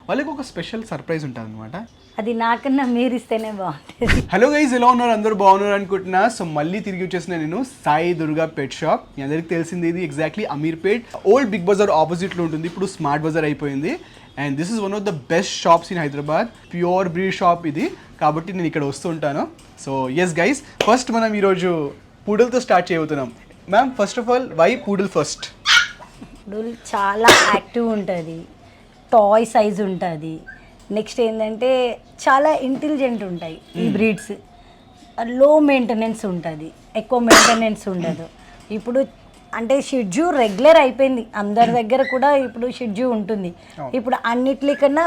వాళ్ళకి ఒక special surprise ఉంటుంది అనమాట. అది నాకన్నా మీరు ఇస్తేనే బాగుంటుంది. హలో గైస్, ఎలా ఉన్నారు? అందరూ బాగున్నారు అనుకుంటున్నా. సో మళ్ళీ తిరిగి వచ్చేసిన నేను సాయి దుర్గా పెట్ షాప్. మీ అందరికి తెలిసింది ఇది exactly Ameerpet old Big Bazaar ఆపోజిట్లో ఉంటుంది. ఇప్పుడు స్మార్ట్ బజార్ అయిపోయింది. And this is one of the best shops in Hyderabad. Pure breed shop ఇది, కాబట్టి నేను ఇక్కడ వస్తూ ఉంటాను. సో ఎస్ గైస్, ఫస్ట్ మనం ఈరోజు పూడల్తో స్టార్ట్ చేయబోతున్నాం. Ma'am, first of all why poodle first? Poodle చాలా యాక్టివ్ ఉంటుంది, టాయ్ సైజ్ ఉంటుంది. నెక్స్ట్ ఏంటంటే చాలా ఇంటెలిజెంట్ ఉంటాయి ఈ బ్రీడ్స్. లో మెయింటెనెన్స్ ఉంటుంది, ఎక్కువ మెయింటెనెన్స్ ఉండదు. ఇప్పుడు అంటే షిడ్జూ రెగ్యులర్ అయిపోయింది అందరి దగ్గర కూడా. ఇప్పుడు షిడ్జూ ఉంటుంది. ఇప్పుడు అన్నిటికన్నా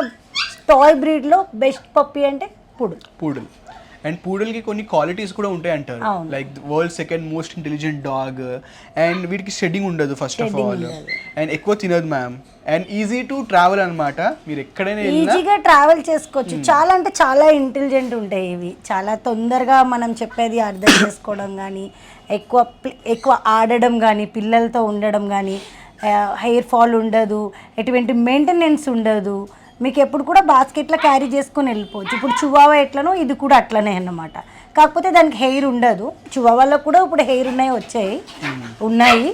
టాయ్ బ్రీడ్లో బెస్ట్ పప్పీ అంటే పూడల్. అండ్ పూడల్కి కొన్ని క్వాలిటీస్ కూడా ఉంటాయి అంటారు, like world second most intelligent dog. And వీటికి షెడ్డింగ్ ఉండదు ఫస్ట్ ఆఫ్ ఆల్, అండ్ ఎక్కువ తినదు ma'am. And easy to travel అనమాట, మీరు ఎక్కడైనా ఈజీగా ట్రావెల్ చేసుకోవచ్చు. చాలా అంటే చాలా ఇంటెలిజెంట్ ఉంటాయి ఇవి. చాలా తొందరగా మనం చెప్పేది అర్థం చేసుకోవడం కానీ, ఎక్కువ ఆడడం కానీ, పిల్లలతో ఉండడం కానీ, హెయిర్ ఫాల్ ఉండదు, ఎటువంటి మెయింటెనెన్స్ ఉండదు. మీకు ఎప్పుడు కూడా బాస్కెట్లో క్యారీ చేసుకొని వెళ్ళిపోవచ్చు. ఇప్పుడు చువావా ఎట్లనో ఇది కూడా అట్లనే అన్నమాట. కాకపోతే దానికి హెయిర్ ఉండదు. చువావాలో కూడా ఇప్పుడు హెయిర్ ఉన్నాయి.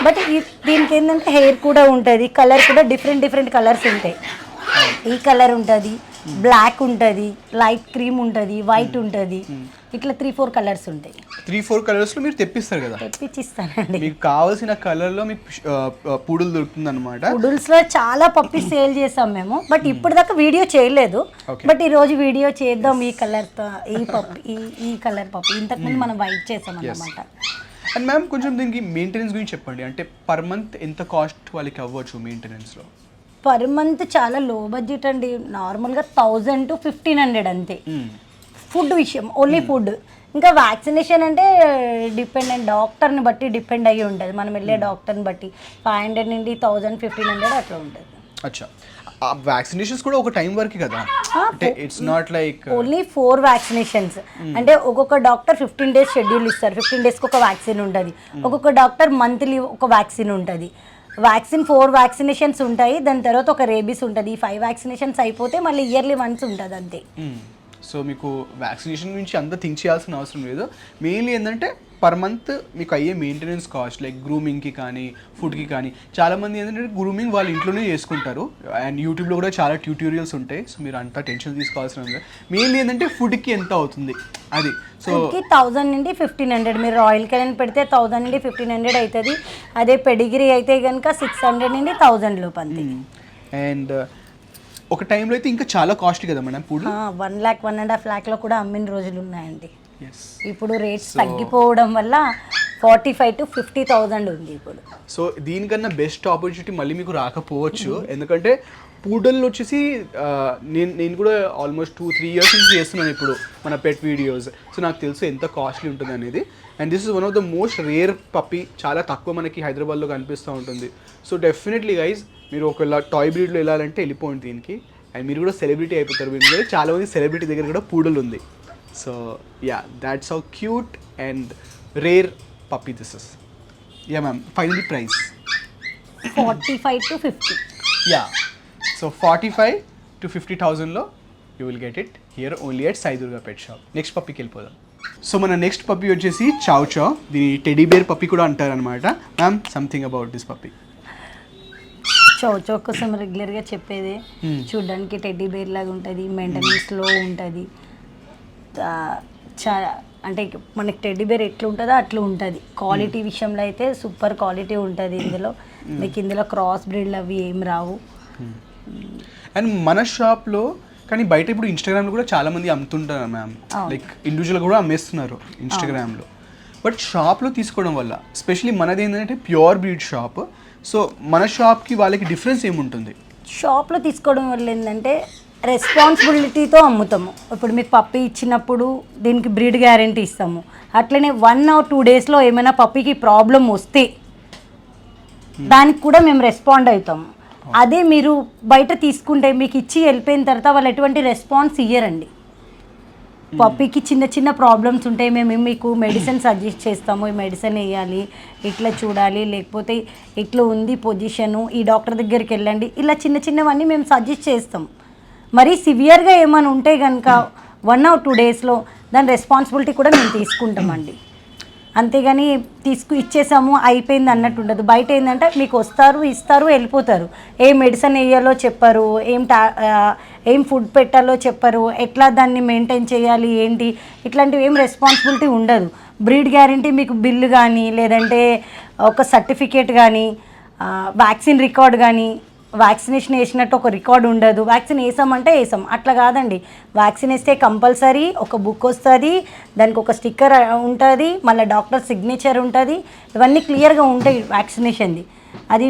బట్ దీనికి ఏంటంటే హెయిర్ కూడా ఉంటుంది. కలర్ కూడా డిఫరెంట్ కలర్స్ ఉంటాయి. ఈ కలర్ ఉంటుంది, బ్లాక్ ఉంటుంది, లైట్ క్రీమ్ ఉంటుంది, వైట్ ఉంటుంది. ఇట్లా 3-4 కలర్స్ ఉంటాయి. 3-4 కలర్స్లో మీరు తెప్పిస్తారు కదా? తెప్పించిస్తానండి. మీకు కావాల్సిన కలర్లో మీకు పూడల్ దొరుకుతుంది అనమాట. పూడల్స్లో చాలా పప్పి సేల్ చేసాం మేము, బట్ ఇప్పటిదాకా వీడియో చేయలేదు. బట్ ఈ రోజు వీడియో చేద్దాం. ఈ కలర్తో ఈ కలర్ పప్పి ఇంతకుముందు మనం వైట్ చేసాం అన్నమాట. అండ్ మ్యామ్, కొంచెం దీనికి మెయింటెనెన్స్ గురించి చెప్పండి. అంటే పర్ మంత్ ఎంత కాస్ట్ వాళ్ళకి అవ్వచ్చు మెయింటెనెన్స్లో? పర్ మంత్ చాలా లో బడ్జెట్ అండి. నార్మల్గా 1000 to 1500 అంతే. ఫుడ్ విషయం, ఓన్లీ ఫుడ్. ఇంకా వ్యాక్సినేషన్ అంటే డాక్టర్ని బట్టి డిపెండ్ అయ్యి ఉంటుంది. మనం వెళ్ళే డాక్టర్ని బట్టి 500 నుండి 1000, 1500 అట్లా ఉంటుంది. అచ్చా, వ్యాక్సినేషన్స్ కూడా ఒక టైం వరకు కదా? అంటే it's not like only 4 vaccinations. అంటే ఒక్కొక్క డాక్టర్ 15 days షెడ్యూల్ ఇస్తారు. 15 daysకి ఒక వ్యాక్సిన్ ఉంటుంది. ఒక్కొక్క డాక్టర్ మంత్లీ ఒక వ్యాక్సిన్ ఉంటుంది. 4 వ్యాక్సినేషన్స్ ఉంటాయి. దాని తర్వాత ఒక రేబీస్ ఉంటుంది. ఈ 5 వ్యాక్సినేషన్స్ అయిపోతే మళ్ళీ ఇయర్లీ వన్స్ ఉంటుంది అంతే. సో మీకు వ్యాక్సినేషన్ గురించి అంతా థింక్ చేయాల్సిన అవసరం లేదు. మెయిన్లీ ఏంటంటే పర్ మంత్ మీకు అయ్యే మెయింటెనెన్స్ కాస్ట్, లైక్ గ్రూమింగ్కి కానీ, ఫుడ్కి కానీ. చాలామంది ఏంటంటే గ్రూమింగ్ వాళ్ళు ఇంట్లోనే చేసుకుంటారు. అండ్ యూట్యూబ్లో కూడా చాలా ట్యూటోరియల్స్ ఉంటాయి. సో మీరు అంతా టెన్షన్ తీసుకోవాల్సిన లేదు. మెయిన్లీ ఏంటంటే ఫుడ్కి ఎంత అవుతుంది అది. సో 1000 నుండి 1500. మీరు రాయల్ కెనన్ పెడితే 1000 నుండి 1500 అవుతుంది. అదే పెడిగిరీ అయితే కనుక 600 నుండి 1000 లోపు అంతే. అండ్ ఒక టైంలో అయితే ఇంకా చాలా కాస్ట్ కదా మేడం పూడల్? 1 lakh, 1.5 lakhలో కూడా అమ్మిన రోజులు ఉన్నాయండి. ఇప్పుడు రేట్స్ తగ్గిపోవడం వల్ల 45 to 50,000 ఉంది ఇప్పుడు. సో దీనికన్నా బెస్ట్ ఆపర్చునిటీ మళ్ళీ మీకు రాకపోవచ్చు. ఎందుకంటే పూడల్ వచ్చేసి నేను కూడా ఆల్మోస్ట్ 2-3 years నుంచి చేస్తున్నాను ఇప్పుడు మన పెట్ వీడియోస్. సో నాకు తెలుసు ఎంత కాస్ట్లీ ఉంటుంది అనేది. And this is one of the most rare puppy. చాలా తక్కువ మనకి హైదరాబాద్లో కనిపిస్తూ ఉంటుంది. సో డెఫినెట్లీ గైజ్, మీరు ఒకవేళ టాయ్ బ్రీడ్లో వెళ్ళాలంటే వెళ్ళిపోండి దీనికి. అండ్ మీరు కూడా సెలబ్రిటీ అయిపోతారు. మీరు చాలామంది సెలబ్రిటీ దగ్గర కూడా పూడల్ ఉంది. So yeah, that's how cute and rare puppy this is. Yeah ma'am, finally price 45 to 50. Yeah, so 45 to 50,000లో you will get it here only at Sai Durga pet shop. Next పప్పీకి వెళ్ళిపోదాం. So మన next puppy వచ్చేసి చావ్ చావ్. దీని teddy bear puppy కూడా అంటారనమాట. Ma'am, something about this puppy. Chow chow కోసం రెగ్యులర్గా చెప్పేదే. చూడడానికి టెడ్డీ బేర్ లాగా ఉంటుంది, మెయింటెనెన్స్ లో ఉంటుంది. అంటే మనకి టెడ్డీ బేర్ ఎట్లా ఉంటుందో అట్లా ఉంటుంది. క్వాలిటీ విషయంలో అయితే సూపర్ క్వాలిటీ ఉంటుంది ఇందులో. మీకు ఇందులో క్రాస్ బ్రీడ్లు అవి ఏం రావు. అండ్ మన షాప్లో కానీ బయట ఇప్పుడు ఇన్స్టాగ్రామ్లో కూడా చాలామంది అమ్ముతుంటారు మ్యామ్, లైక్ ఇండివిజువల్ కూడా అమ్మేస్తున్నారు ఇన్స్టాగ్రామ్లో. బట్ షాప్లో తీసుకోవడం వల్ల, ఎస్పెషలీ మనది ఏంటంటే ప్యూర్ బ్రీడ్ షాప్. సో మన షాప్కి వాళ్ళకి డిఫరెన్స్ ఏముంటుంది? షాప్లో తీసుకోవడం వల్ల ఏంటంటే రెస్పాన్సిబిలిటీతో అమ్ముతాము. ఇప్పుడు మీకు పప్పీ ఇచ్చినప్పుడు దీనికి బ్రీడ్ గ్యారంటీ ఇస్తాము. అట్లనే 1 or 2 daysలో ఏమైనా పప్పీకి ప్రాబ్లం వస్తే దానికి కూడా మేము రెస్పాండ్ అవుతాము. అదే మీరు బయట తీసుకుంటే మీకు ఇచ్చి వెళ్ళిపోయిన తర్వాత వాళ్ళు ఎటువంటి రెస్పాన్స్ ఇయ్యరండి. పప్పీకి చిన్న చిన్న ప్రాబ్లమ్స్ ఉంటాయి, మేము మీకు మెడిసిన్ సజెస్ట్ చేస్తాము, ఈ మెడిసిన్ వేయాలి, ఇట్లా చూడాలి, లేకపోతే ఇట్లా ఉంది పొజిషను, ఈ డాక్టర్ దగ్గరికి వెళ్ళండి, ఇలా చిన్న చిన్నవన్నీ మేము సజెస్ట్ చేస్తాం. మరీ సివియర్గా ఏమైనా ఉంటే కనుక 1 or 2 డేస్లో దాని రెస్పాన్సిబిలిటీ కూడా మేము తీసుకుంటామండి. అంతేగాని ఇచ్చేసాము అయిపోయింది అన్నట్టు ఉండదు. బయట ఏంటంటే మీకు వస్తారు, ఇస్తారు, వెళ్ళిపోతారు. ఏ మెడిసిన్ వేయాలో చెప్పరు, ఏం ఫుడ్ పెట్టాలో చెప్పరు, ఎట్లా దాన్ని మెయింటైన్ చేయాలి ఏంటి, ఇట్లాంటివి ఏం రెస్పాన్సిబిలిటీ ఉండదు. బ్రీడ్ గ్యారంటీ మీకు బిల్లు కానీ లేదంటే ఒక సర్టిఫికేట్ కానీ వ్యాక్సిన్ రికార్డ్ కానీ, వ్యాక్సినేషన్ వేసినట్టు ఒక రికార్డు ఉండదు. వ్యాక్సిన్ వేసామంటే వేసాం, అట్లా కాదండి. వ్యాక్సిన్ వేస్తే కంపల్సరీ ఒక బుక్ వస్తుంది, దానికి ఒక స్టిక్కర్ ఉంటుంది, మళ్ళీ డాక్టర్ సిగ్నేచర్ ఉంటుంది, ఇవన్నీ క్లియర్గా ఉంటాయి వ్యాక్సినేషన్ది. అది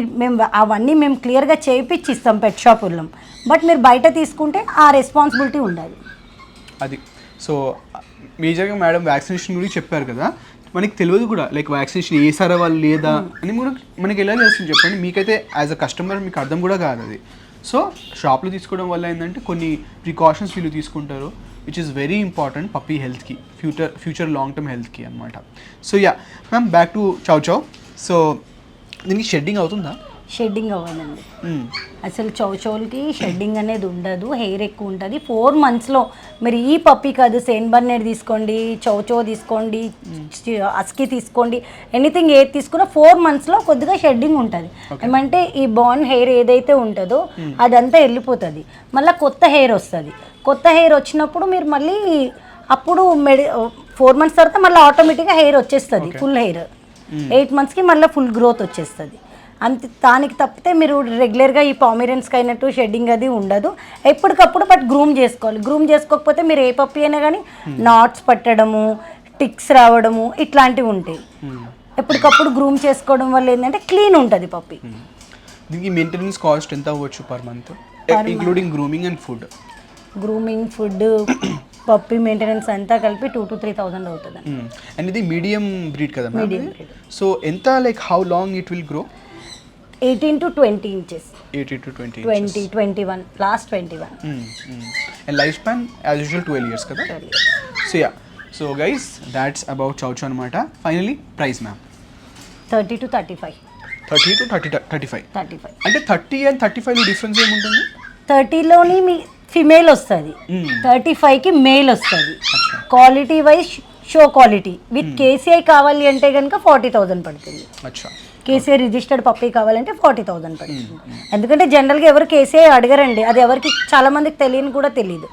అవన్నీ మేము క్లియర్గా చేయించి ఇస్తాం పెట్ షాపుల్లో. బట్ మీరు బయట తీసుకుంటే ఆ రెస్పాన్సిబిలిటీ ఉండాలి. అది సో మేజర్గా మేడం వ్యాక్సినేషన్ గురించి చెప్పారు కదా, మనకి తెలియదు కూడా లైక్ వ్యాక్సినేషన్ వేసారా వాళ్ళు లేదా అని కూడా మనకి ఎలా తెలుస్తుంది చెప్పండి. మీకైతే యాజ్ అ కస్టమర్ మీకు అర్థం కూడా కాదు అది. సో షాప్లో తీసుకోవడం వల్ల ఏంటంటే కొన్ని ప్రికాషన్స్ వీళ్ళు తీసుకుంటారు, which is very important puppy హెల్త్కి, ఫ్యూచర్ లాంగ్ టర్మ్ హెల్త్కి అనమాట. So yeah ma'am, back to chow chow. So దీనికి షెడ్డింగ్ అవుతుందా? షెడ్డింగ్ అవ్వదండి అసలు. చౌచౌలకి షెడ్డింగ్ అనేది ఉండదు, హెయిర్ ఎక్కువ ఉంటుంది. 4 monthsలో మీరు ఈ పప్పీ కాదు, సెయింట్ బర్నెట్ తీసుకోండి, చౌచౌ తీసుకోండి, హస్కీ తీసుకోండి, ఎనీథింగ్ ఏది తీసుకున్నా 4 monthsలో కొద్దిగా షెడ్డింగ్ ఉంటుంది. ఏమంటే ఈ బాన్ హెయిర్ ఏదైతే ఉంటుందో అదంతా వెళ్ళిపోతుంది, మళ్ళీ కొత్త హెయిర్ వస్తుంది. కొత్త హెయిర్ వచ్చినప్పుడు మీరు మళ్ళీ అప్పుడు 4 months తర్వాత మళ్ళీ ఆటోమేటిక్గా హెయిర్ వచ్చేస్తుంది, ఫుల్ హెయిర్. 8 monthsకి మళ్ళీ ఫుల్ గ్రోత్ వచ్చేస్తుంది. అంతే, దానికి తప్పితే మీరు రెగ్యులర్గా ఈ పామిరియన్స్కి అయినట్టు షెడ్డింగ్ అది ఉండదు. ఎప్పటికప్పుడు బట్ గ్రూమ్ చేసుకోవాలి. గ్రూమ్ చేసుకోకపోతే మీరు ఏ పప్పి అయినా కానీ నాట్స్ పట్టడము, టిక్స్ రావడము ఇట్లాంటివి ఉంటాయి. ఎప్పటికప్పుడు గ్రూమ్ చేసుకోవడం వల్ల ఏంటంటే క్లీన్ ఉంటుంది పప్పి. దీనికి మెయింటెనెన్స్ కాస్ట్ ఎంత అవ్వచ్చు per month, including grooming and food? Grooming, food, puppy maintenance అంతా కలిపి 2,000 to 3,000 అవుతుంది. అండ్ ఇది మీడియం బ్రీడ్ కదా? Medium breed. సో ఎంత like how long it will grow? 18 to 20 inches. 18 to 20 20, 21, last 21. And lifespan as usual 12 years kada? So yeah, so guys, that's about Chow Chow anamata. Finally, price ma'am. 30 to 35. 30 to 35. 35. అంటే 30 and 35 లో difference ఏముంటుంది? 30లోని మీ female వస్తుంది, 35కి male వస్తుంది. Quality wise show quality with KCI కావాలి అంటే కనుక 40,000 పడుతుంది. అచ్చా, కేసీఐ రిజిస్టర్డ్ పప్పీ కావాలంటే 40,000 పడుతుంది. ఎందుకంటే జనరల్గా ఎవరు కేసీఐ అడగరండి, అది ఎవరికి చాలా మందికి తెలియని కూడా తెలియదు.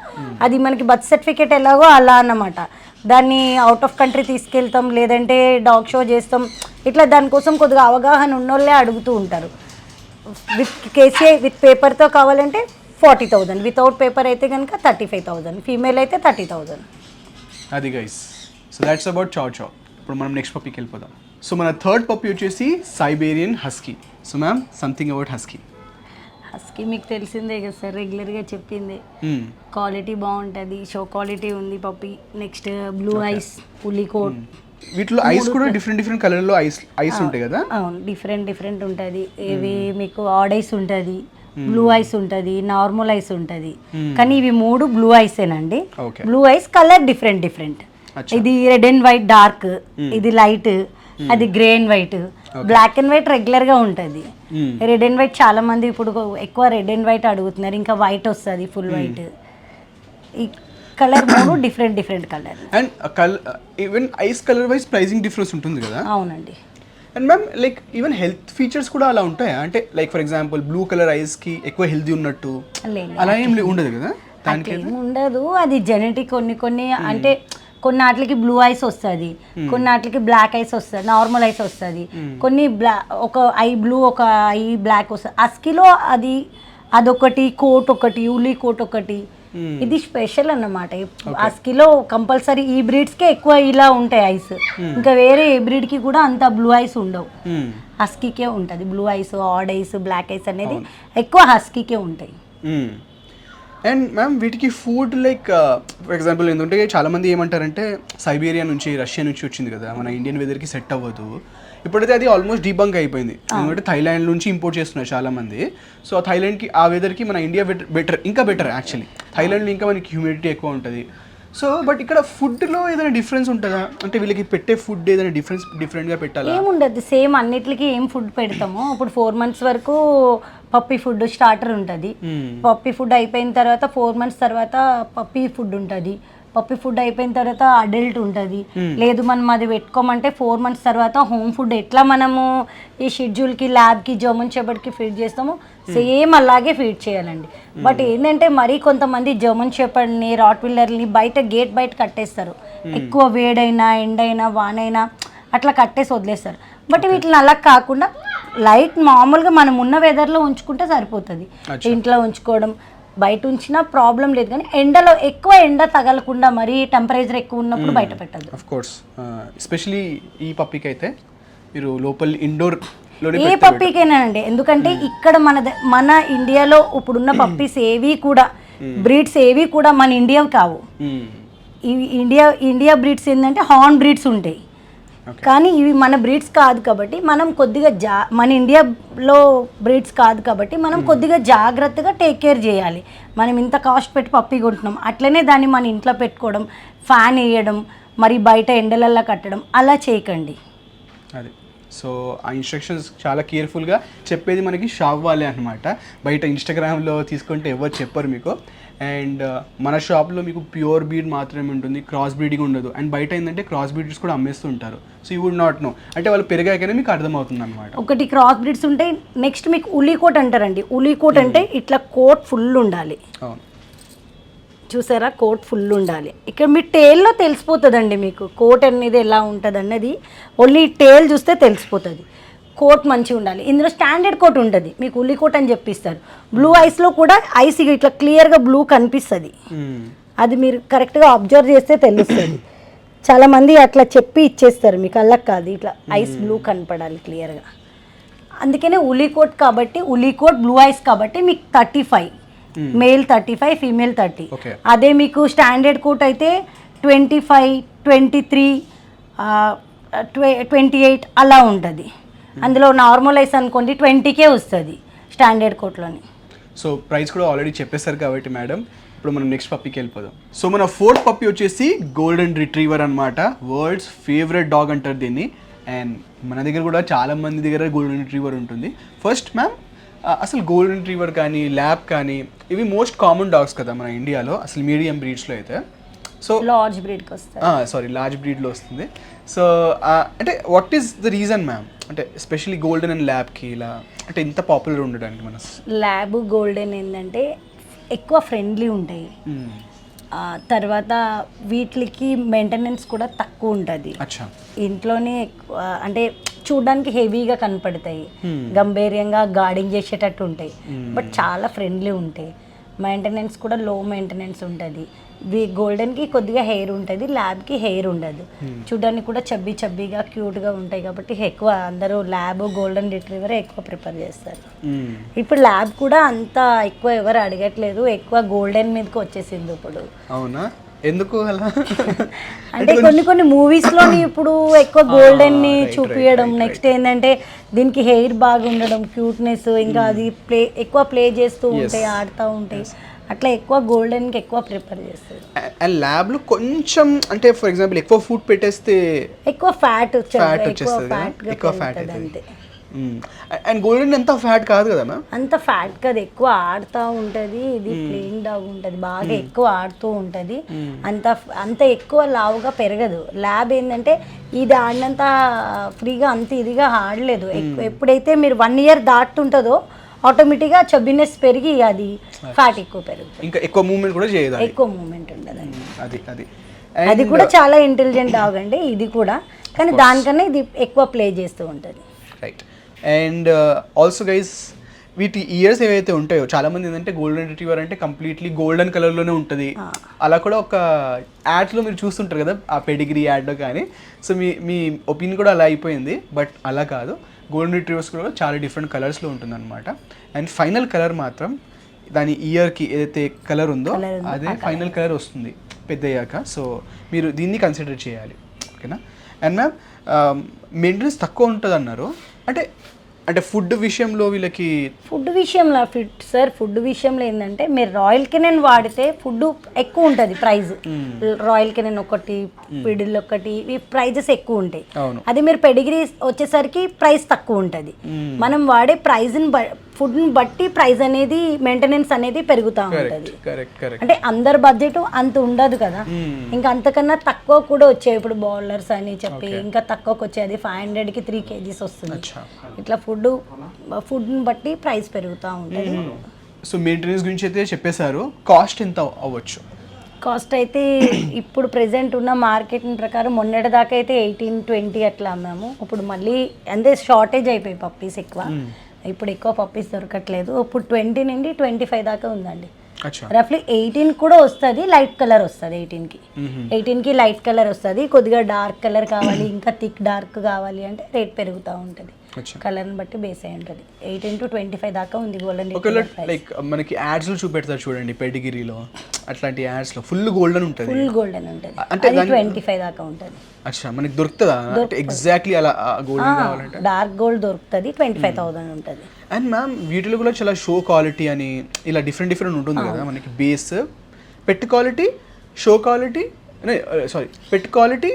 అది మనకి బర్త్ సర్టిఫికేట్ ఎలాగో అలా అన్నమాట. దాన్ని అవుట్ ఆఫ్ కంట్రీ తీసుకెళ్తాం, లేదంటే డాగ్ షో చేస్తాం, ఇట్లా దానికోసం కొద్దిగా అవగాహన ఉన్నోళ్ళే అడుగుతూ ఉంటారు. విత్ కేసీఐ విత్ పేపర్తో కావాలంటే 40,000, వితౌట్ పేపర్ అయితే కనుక 35,000, ఫీమేల్ అయితే 30,000. అది గైస్, సో దాట్స్ అబౌట్ చౌ చౌ. ఇప్పుడు మనం నెక్స్ట్ పప్పీకి వెళ్ళిపోదాం. సో మన థర్డ్ పప్పీ వచ్చేసి Siberian husky. So ma'am, something about husky. Husky మీకు తెలిసిందే కదా సార్, రెగ్యులర్గా చెప్పింది. క్వాలిటీ బాగుంటుంది, షో క్వాలిటీ ఉంది పప్పీ. నెక్స్ట్ బ్లూ ఐస్, పులి కోట్. వీటిలో ఐస్ కూడా డిఫరెంట్ కలర్లో ఐస్ ఉంటాయి కదా? అవును, డిఫరెంట్ ఉంటుంది. ఇవి మీకు ఆడ్ ఐస్ ఉంటుంది, బ్లూ ఐస్ ఉంటుంది, నార్మల్ ఐస్ ఉంటుంది. కానీ ఇవి 3 బ్లూ ఐసేనండి. Blue eyes colour different. ఇది రెడ్ అండ్ వైట్ డార్క్, ఇది లైట్, అది grey and white. Black and white regular గా ఉంటుంది. రెడ్ అండ్ వైట్ చాలా మంది ఇప్పుడు ఎక్కువ రెడ్ అండ్ వైట్ అడుగుతున్నారు. ఇంకా వైట్ వస్తుంది, ఫుల్ వైట్. ఈ colour 3 different colour. And even ice colour wise pricing difference ఉంటుంది కదా? అవునండి. And ma'am, like even health features కూడా అలా ఉంటాయా? అంటే like for example blue colour ice కి ఎక్కువ హెల్తీ ఉన్నట్టు అలా ఏం ఉండదు కదా? దానికి ఉండదు, అది జెనెటిక్. కొన్ని అంటే కొన్ని వాటికి బ్లూ ఐస్ వస్తుంది, కొన్ని వాటికి బ్లాక్ ఐస్ వస్తుంది, నార్మల్ ఐస్ వస్తుంది. కొన్ని ఒక ఐ బ్లూ, ఒక ఐ బ్లాక్ వస్తుంది. అస్కిలో అదొకటి, కోట్ ఒకటి, ఉలి కోట్ ఒకటి. ఇది స్పెషల్ అన్నమాట. అస్కిలో కంపల్సరీ ఈ బ్రీడ్స్కే ఎక్కువ ఇలా ఉంటాయి ఐస్. ఇంకా వేరే ఏ బ్రీడ్కి కూడా అంత బ్లూ ఐస్ ఉండవు, హస్కీకే ఉంటుంది. Blue eyes, odd eyes, black eyes అనేది ఎక్కువ హస్కీకే ఉంటాయి. అండ్ మ్యామ్, వీటికి ఫుడ్ లైక్ ఫర్ ఎగ్జాంపుల్ ఏంటంటే చాలామంది ఏమంటారంటే సైబీరియా నుంచి, రష్యా నుంచి వచ్చింది కదా, మన ఇండియన్ వెదర్కి సెట్ అవ్వదు. ఇప్పుడైతే అది ఆల్మోస్ట్ డీబంక్ అయిపోయింది. ఎందుకంటే థైలాండ్ నుంచి ఇంపోర్ట్ చేస్తున్నారు చాలామంది. సో థైలాండ్కి ఆ వెదర్కి మన ఇండియా ఇంకా బెటర్ యాక్చువల్లీ. థైలాండ్లో ఇంకా మనకి హ్యూమిడిటీ ఎక్కువ ఉంటుంది. సో బట్ ఇక్కడ ఫుడ్లో ఏదైనా డిఫరెన్స్ ఉంటుందా? అంటే వీళ్ళకి పెట్టే ఫుడ్ ఏదైనా డిఫరెంట్గా పెట్టాలా? ఏముండదు, సేమ్ అన్నిటికీ ఏం ఫుడ్ పెడతామో. ఇప్పుడు 4 months వరకు పప్పీ ఫుడ్ స్టార్టర్ ఉంటుంది. పప్పీ ఫుడ్ అయిపోయిన తర్వాత 4 months తర్వాత పప్పీ ఫుడ్ ఉంటుంది. పప్పీ ఫుడ్ అయిపోయిన తర్వాత అడల్ట్ ఉంటుంది. లేదు మనం అది పెట్టుకోమంటే 4 months తర్వాత హోమ్ ఫుడ్ ఎట్లా మనము ఈ షెడ్యూల్కి ల్యాబ్కి జర్మన్ షెపర్డ్కి ఫీడ్ చేస్తామో సేమ్ అలాగే ఫీడ్ చేయాలండి. బట్ ఏంటంటే మరీ కొంతమంది జర్మన్ షెపర్డ్ని రాట్విల్లర్ని గేట్ బయట కట్టేస్తారు. ఎక్కువ వేడైనా ఎండైనా వానైనా అట్లా కట్టేసి వదిలేస్తారు. బట్ వీటిని అలా కాకుండా లైట్ మామూలుగా మనం ఉన్న వెదర్లో ఉంచుకుంటే సరిపోతుంది. ఇంట్లో ఉంచుకోవడం బయట ఉంచినా ప్రాబ్లం లేదు, కానీ ఎండలో ఎక్కువ ఎండ తగలకుండా మరీ టెంపరేచర్ ఎక్కువ ఉన్నప్పుడు బయట పెట్టద్దు. ఆఫ్ కోర్స్ ఎస్పెషలీ ఈ పప్పీకి అయితే మీరు లోపల ఇండోర్ ఏ పప్పీకైనా అండి. ఎందుకంటే ఇక్కడ మన ఇండియాలో ఇప్పుడున్న పప్పీస్ ఏవి కూడా బ్రీడ్స్ ఏవి కూడా మన ఇండియా కావు. ఇవి ఇండియా బ్రీడ్స్ ఏంటంటే హార్న్ బ్రీడ్స్ ఉంటాయి, కానీ ఇవి మన బ్రీడ్స్ కాదు కాబట్టి మనం కొద్దిగా మన ఇండియాలో బ్రీడ్స్ కాదు కాబట్టి మనం కొద్దిగా జాగ్రత్తగా టేక్ కేర్ చేయాలి. మనం ఇంత కాస్ట్ పెట్టి పప్పి కొంటున్నాం, అట్లనే దాన్ని మన ఇంట్లో పెట్టుకోవడం, ఫ్యాన్ వేయడం, మరి బయట ఎండలల్లో కట్టడం అలా చేయకండి. అది సో ఆ ఇన్స్ట్రక్షన్స్ చాలా కేర్ఫుల్గా చెప్పేది మనకి షాప్ వాళ్ళే అనమాట. బయట ఇన్స్టాగ్రామ్లో తీసుకుంటే ఎవరు చెప్పరు మీకు. అండ్ మన షాప్లో మీకు ప్యూర్ బ్రీడ్ మాత్రమే ఉంటుంది, క్రాస్ బ్రీడింగ్ ఉండదు. అండ్ బయట ఏంటంటే క్రాస్ బ్రీడ్స్ కూడా అమ్మేస్తుంటారు. So you would not know, అంటే వాళ్ళు పెరిగాకనే మీకు అర్థమవుతుంది అనమాట. ఒకటి క్రాస్ బ్రీడ్స్ ఉంటాయి. నెక్స్ట్ మీకు ఉలీ కోట్ అంటారండి. ఉలీ కోట్ అంటే ఇట్లా కోట్ ఫుల్ ఉండాలి. అవును, చూసారా, కోట్ ఫుల్ ఉండాలి. ఇక్కడ మీ టేల్లో తెలిసిపోతుందండి మీకు కోట్ అనేది ఎలా ఉంటుంది అన్నది. ఓన్లీ టేల్ చూస్తే తెలిసిపోతుంది. కోట్ మంచిగా ఉండాలి. ఇందులో స్టాండర్డ్ కోట్ ఉంటుంది, మీకు ఉల్లి కోట్ అని చెప్పిస్తారు. బ్లూ ఐస్లో కూడా ఐస్ ఇట్లా క్లియర్గా బ్లూ కనిపిస్తుంది. అది మీరు కరెక్ట్గా అబ్జర్వ్ చేస్తే తెలుస్తుంది. చాలామంది అట్లా చెప్పి ఇచ్చేస్తారు, మీకు అలా కాదు, ఇట్లా ఐస్ బ్లూ కనపడాలి క్లియర్గా. అందుకనే ఉలీ కోట్ కాబట్టి, ఉలీ కోట్ బ్లూ ఐస్ కాబట్టి మీకు 35, మేల్ 35, ఫీమేల్ 30. అదే మీకు స్టాండర్డ్ కోట్ అయితే 25, 23, 28 అలా ఉంటుంది. అందులో నార్మల్ ఐస్ అనుకోండి 20K వస్తుంది స్టాండర్డ్ కోట్లోని. సో ప్రైస్ కూడా ఆల్రెడీ చెప్పేశారు కాబట్టి మేడం, ఇప్పుడు మనం నెక్స్ట్ పప్పీకి వెళ్ళిపోదాం. సో మన 4th పప్పీ వచ్చేసి గోల్డెన్ రిట్రీవర్ అనమాట. వరల్డ్స్ ఫేవరెట్ డాగ్ అంటారు దీన్ని. అండ్ మన దగ్గర కూడా చాలా మంది దగ్గర గోల్డెన్ రిట్రీవర్ ఉంటుంది. ఫస్ట్ మ్యామ్, అసలు గోల్డెన్ రిట్రీవర్ కానీ ల్యాబ్ కానీ ఇవి మోస్ట్ కామన్ డాగ్స్ కదా మన ఇండియాలో, అసలు మీడియం బ్రీడ్స్లో అయితే. సో లార్జ్ బ్రీడ్కి వస్తుంది, లార్జ్ బ్రీడ్లో వస్తుంది. సో అంటే what is the reason ma'am, అంటే ఎస్పెషల్లీ గోల్డెన్ అండ్ ల్యాబ్కి ఇలా అంటే ఇంత పాపులర్ ఉండడానికి? మన ల్యాబ్ గోల్డెన్ ఏంటంటే ఎక్కువ ఫ్రెండ్లీ ఉంటాయి. తర్వాత వీటికి మెయింటెనెన్స్ కూడా తక్కువ ఉంటుంది. ఇంట్లోనే అంటే చూడడానికి హెవీగా కనపడతాయి, గంభీర్యంగా గార్డింగ్ చేసేటట్టు ఉంటాయి, బట్ చాలా ఫ్రెండ్లీ ఉంటాయి. మెయింటెనెన్స్ కూడా లో మెయింటెనెన్స్ ఉంటుంది. గోల్డెన్కి కొద్దిగా హెయిర్ ఉంటుంది, ల్యాబ్కి హెయిర్ ఉండదు. చూడడానికి కూడా చబ్బీగా క్యూట్గా ఉంటాయి కాబట్టి ఎక్కువ అందరూ ల్యాబ్ గోల్డెన్ రిట్రీవరే ఎక్కువ ప్రిఫర్ చేస్తారు. ఇప్పుడు ల్యాబ్ కూడా అంత ఎక్కువ ఎవరు అడగట్లేదు, ఎక్కువ గోల్డెన్ మీదకి వచ్చేసింది ఇప్పుడు. అవునా, ఎందుకు అలా? అంటే కొన్ని మూవీస్లోని ఇప్పుడు ఎక్కువ గోల్డెన్ని చూపించడం. నెక్స్ట్ ఏంటంటే దీనికి హెయిర్ బాగా ఉండడం, క్యూట్నెస్, ఇంకా అది ఎక్కువ ప్లే చేస్తూ ఉంటాయి, ఆడుతూ ఉంటాయి. అట్లా ఎక్కువ గోల్డెన్కి ఎక్కువ ప్రిఫర్ చేస్తారు. అండ్ ల్యాబ్లో కొంచెం అంటే ఫర్ ఎగ్జాంపుల్ ఎక్కువ ఫుడ్ పెట్టేస్తే ఎక్కువ ఫ్యాట్ వచ్చేస్తుంది, ఎక్కువ ఫ్యాట్ అంతే. అండ్ గోల్డెన్ అంత ఫ్యాట్ కాదు కదా మ్యామ్? అంత ఫ్యాట్ కాదు, ఎక్కువ ఆడుతూ ఉంటుంది. ఇది ప్లెయిన్ డాగ్ ఉంటుంది, బాగా ఎక్కువ ఆడుతూ ఉంటుంది. అంత ఎక్కువ లావుగా పెరగదు. ల్యాబ్ ఏంటంటే ఇది ఆడినంత ఫ్రీగా అంత ఇదిగా ఆడలేదు. ఎప్పుడైతే మీరు 1 year దాటుతుంటుందో ఆటోమేటిక్గా చబ్బినెస్ పెరిగి అది ఫ్యాట్ ఎక్కువ పెరుగుతుంది. ఇంకా ఎక్కువ మూవ్మెంట్ కూడా చేయదు, ఎక్కువ మూవ్మెంట్ ఉండదు. అది కూడా చాలా ఇంటెలిజెంట్ డాగ్ అండి ఇది కూడా, కానీ దానికన్నా ఇది ఎక్కువ ప్లే చేస్తూ ఉంటుంది. రైట్. అండ్ ఆల్సో గైస్, వీటి ఇయర్స్ ఏవైతే ఉంటాయో చాలామంది ఏంటంటే గోల్డెన్ రిట్రీవర్ అంటే కంప్లీట్లీ గోల్డెన్ కలర్లోనే ఉంటుంది. అలా కూడా ఒక యాడ్స్లో మీరు చూస్తుంటారు కదా, ఆ పెడిగ్రీ యాడ్లో కానీ. సో మీ ఒపీనియన్ కూడా అలా అయిపోయింది, బట్ అలా కాదు. గోల్డెన్ రిట్రీవర్స్ కూడా చాలా డిఫరెంట్ కలర్స్లో ఉంటుంది అనమాట. అండ్ ఫైనల్ కలర్ మాత్రం దాని ఇయర్కి ఏదైతే కలర్ ఉందో అదే ఫైనల్ కలర్ వస్తుంది పెద్దయ్యాక. సో మీరు దీన్ని కన్సిడర్ చేయాలి, ఓకేనా? అండ్ మ్యామ్, మెయింటెనెన్స్ తక్కువ ఉంటుంది అన్నారు, అంటే ఫుడ్ విషయంలో వీళ్ళకి? ఫుడ్ విషయంలో ఏంటంటే మీరు రాయల్ కెనెన్ వాడితే ఫుడ్ ఎక్కువ ఉంటుంది ప్రైస్. రాయల్ కెనెన్ ఒకటి, పిడిల్ ఒకటి, ఈ ప్రైజెస్ ఎక్కువ ఉంటాయి. అదే మీరు పెడిగ్రీ వచ్చేసరికి ప్రైస్ తక్కువ ఉంటుంది. మనం వాడే ఫుడ్ని బట్టి ప్రైస్ అనేది మెయింటెనెన్స్ అనేది పెరుగుతూ ఉంటుంది. అంటే అందరి బడ్జెట్ అంత ఉండదు కదా, ఇంకా అంతకన్నా తక్కువ కూడా వచ్చాయి. ఇప్పుడు బౌలర్స్ అని చెప్పి ఇంకా తక్కువకి వచ్చేది 500కి 3 kgs వస్తుంది. ఇట్లా ఫుడ్ని బట్టి ప్రైస్ పెరుగుతూ ఉంటుంది. సో మెయింటెనెన్స్ గురించి అయితే చెప్పేశారు. కాస్ట్ ఎంత అవ్వచ్చు? కాస్ట్ అయితే ఇప్పుడు ప్రెసెంట్ ఉన్న మార్కెట్ ప్రకారం మొన్నటి దాకా అయితే 18-20 అట్లా అమ్మాము. ఇప్పుడు మళ్ళీ అంటే షార్టేజ్ అయిపోయి పప్పీస్ ఎక్కువ, ఇప్పుడు ఎక్కువ పప్పీస్ దొరకట్లేదు. ఇప్పుడు 20 నుండి 25 దాకా ఉందండి. రఫ్లీ 18 కూడా వస్తుంది, లైట్ కలర్ వస్తుంది. 18కి లైట్ కలర్ వస్తుంది. కొద్దిగా డార్క్ కలర్ కావాలి, ఇంకా థిక్ డార్క్ కావాలి అంటే రేట్ పెరుగుతూ ఉంటుంది. కలర్ని బట్టి బేస్ అయి ఉంటుంది. 18 to 25 దాకా ఉంది గోల్డెన్ రిట్రీవర్. లైక్ మనకి యాడ్స్ లో చూపెడతారు చూడండి, పెడిగిరీలో అట్లాంటి యాడ్స్ లో ఫుల్ గోల్డెన్ ఉంటుంది. ఫుల్ గోల్డెన్ ఉంటుంది, అంటే 25 దాకా ఉంటుంది. అచ్చా, మనకి దొరుకుతుందా ఎగ్జాక్ట్లీ అలా గోల్డెన్ కావాలంటే? డార్క్ గోల్డ్ దొరుకుతుంది, 25,000 ఉంటుంది. అండ్ మ్యామ్ వీటిలో కూడా చాలా షో క్వాలిటీ అని ఇలా డిఫరెంట్ ఉంటుంది కదా మనకి. Base, pet quality, show quality, sorry pet quality,